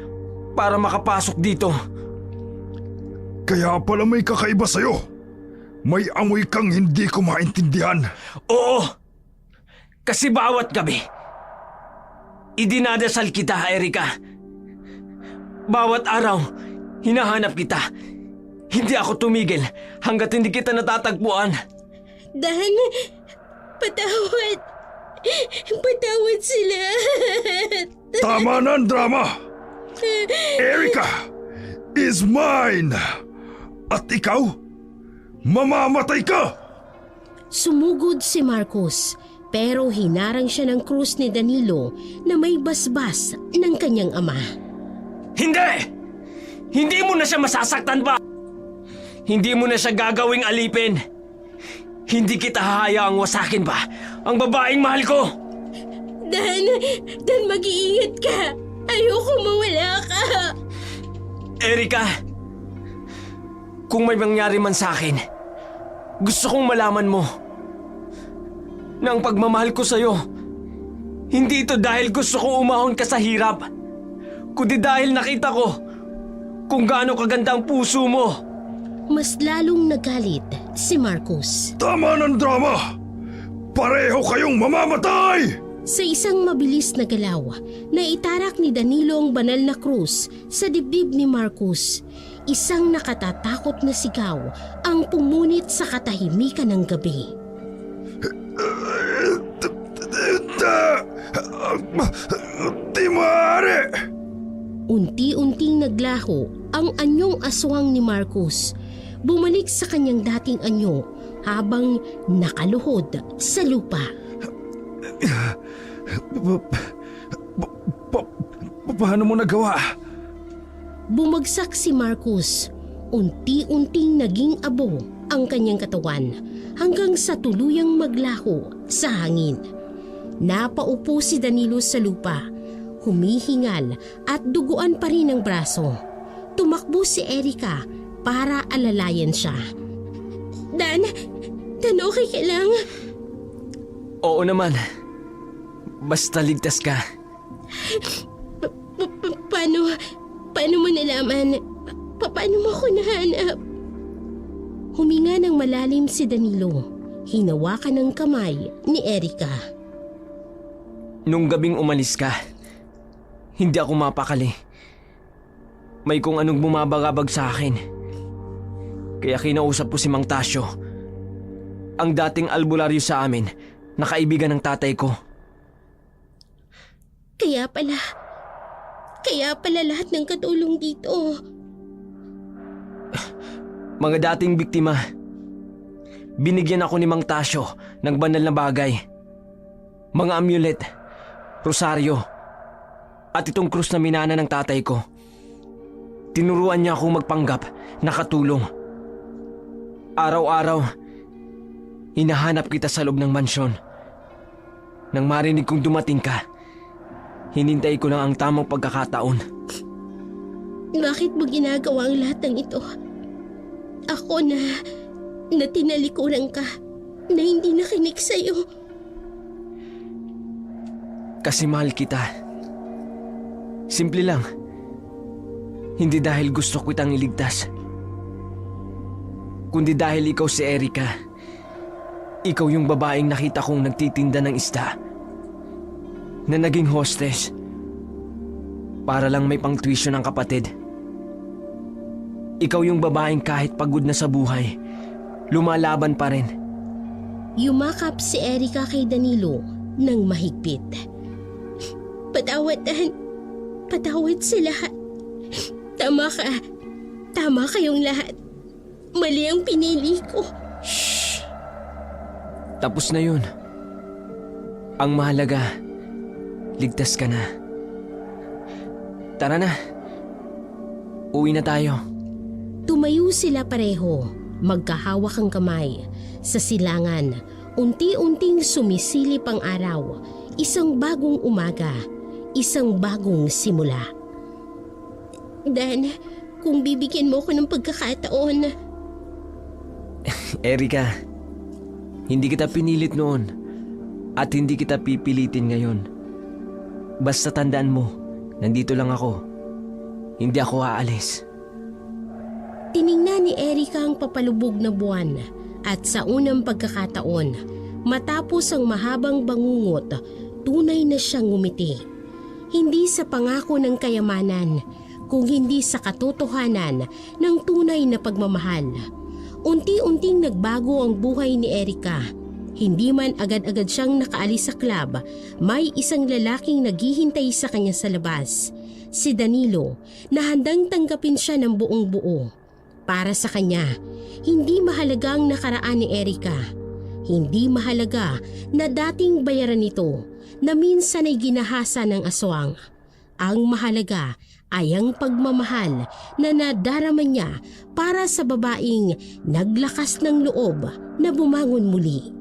para makapasok dito. Kaya pala may kakaiba sa'yo. May amoy kang hindi ko maintindihan. Oo! Kasi bawat gabi, idinadasal kita, Erika. Bawat araw, hinahanap kita. Hindi ako tumigil hanggat hindi kita natatagpuan. Dan, patawad. Patawad sila. Tama na ang drama! Erika is mine! At ikaw, mamamatay ka! Sumugod si Marcos. Pero hinarang siya ng krus ni Danilo na may basbas ng kanyang ama. Hindi! Hindi mo na siya masasaktan pa! Hindi mo na siya gagawing alipin! Hindi kita hahayaang wasakin pa ang babaeng mahal ko! Dan, mag-iingat ka. Ayoko mawala ka. Erika, kung may mangyari man sa akin, gusto kong malaman mo na ang pagmamahal ko sa'yo, hindi ito dahil gusto kong umahon ka sa hirap, kundi dahil nakita ko kung gaano kaganda ang puso mo. Mas lalong nagalit si Marcos. Tama ng drama! Pareho kayong mamamatay! Sa isang mabilis na galaw, naitarak ni Danilo ang banal na krus sa dibdib ni Marcos. Isang nakatatakot na sigaw ang pumunit sa katahimikan ng gabi. Di maaari! Unti-unting naglaho ang anyong aswang ni Marcos. Bumalik sa kanyang dating anyo habang nakaluhod sa lupa. Paano mo nagawa? Bumagsak si Marcos. Unti-unting naging abo ang kanyang katawan hanggang sa tuluyang maglaho sa hangin. Napaupo si Danilo sa lupa, humihingal at duguan pa rin ang braso. Tumakbo si Erika para alalayan siya. Dan, okay ka lang? Oo naman. Basta ligtas ka. Paano mo nalaman? Paano mo ako nahanap? Huminga ng malalim si Danilo. Hinawakan ng kamay ni Erika. Nung gabing umalis ka, hindi ako mapakali. May kung anong bumabagabag sa akin. Kaya kinausap ko si Mang Tasyo, ang dating albularyo sa amin na kaibigan ng tatay ko. Kaya pala lahat ng katulong dito. Mga dating biktima. Binigyan ako ni Mang Tasyo ng banal na bagay. Mga amulet, rosaryo, at itong krus na minana ng tatay ko. Tinuruan niya akong magpanggap na katulong. Araw-araw, hinahanap kita sa loob ng mansyon. Nang marinig kong dumating ka, hinintay ko lang ang tamang pagkakataon. Bakit mo ginagawa ang lahat ng ito? Ako na tinalikuran ka, na hindi nakinig sa'yo. Kasi mahal kita. Simple lang. Hindi dahil gusto kitang iligtas, kundi dahil ikaw si Erika. Ikaw yung babaeng nakita kong nagtitinda ng isda, na naging hostess para lang may pang-tuition ng kapatid. Ikaw yung babaeng kahit pagod na sa buhay, lumalaban pa rin. Yumakap si Erika kay Danilo ng mahigpit. Patawad sa lahat. Tama kayong lahat. Mali ang pinili ko. Shh! Tapos na yun. Ang mahalaga, ligtas ka na. Tara na. Uwi na tayo. Tumayo sila pareho, magkahawak ang kamay. Sa silangan, unti-unting sumisilip ang araw. Isang bagong umaga, isang bagong simula. Dan, kung bibigyan mo ko ng pagkakataon. Erika, hindi kita pinilit noon at hindi kita pipilitin ngayon. Basta tandaan mo, nandito lang ako. Hindi ako aalis. Tiningnan ni Erika ang papalubog na buwan at sa unang pagkakataon, matapos ang mahabang bangungot, tunay na siyang ngumiti. Hindi sa pangako ng kayamanan, kung hindi sa katotohanan ng tunay na pagmamahal. Unti-unting nagbago ang buhay ni Erika. Hindi man agad-agad siyang nakaalis sa club, may isang lalaking naghihintay sa kanya sa labas. Si Danilo, na handang tanggapin siya ng buong buo. Para sa kanya, hindi mahalaga ang nakaraan ni Erika. Hindi mahalaga na dating bayaran nito na minsan ay ginahasa ng aswang. Ang mahalaga ay ang pagmamahal na nadarama niya para sa babaeng naglakas ng loob na bumangon muli.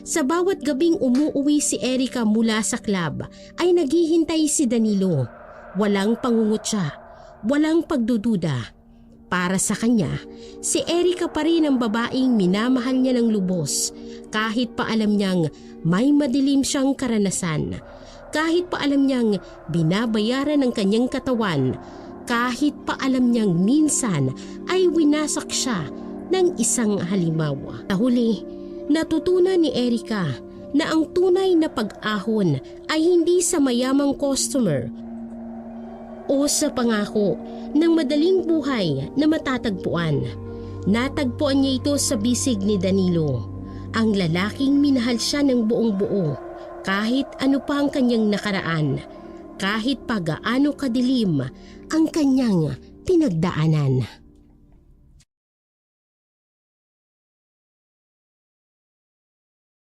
Sa bawat gabing umuuwi si Erica mula sa club ay naghihintay si Danilo. Walang pangungutya, walang pagdududa. Para sa kanya, si Erica pa rin ang babaeng minamahal niya ng lubos kahit pa alam niyang may madilim siyang karanasan. Kahit pa alam niyang binabayaran ng kanyang katawan, kahit pa alam niyang minsan ay winasak siya ng isang halimaw. Sa huli, natutunan ni Erica na ang tunay na pag-ahon ay hindi sa mayamang customer o sa pangako ng madaling buhay na matatagpuan. Natagpuan niya ito sa bisig ni Danilo, ang lalaking minahal siya ng buong buo. Kahit ano pa ang kanyang nakaraan, kahit pa gaano kadilim ang kanyang pinagdaanan.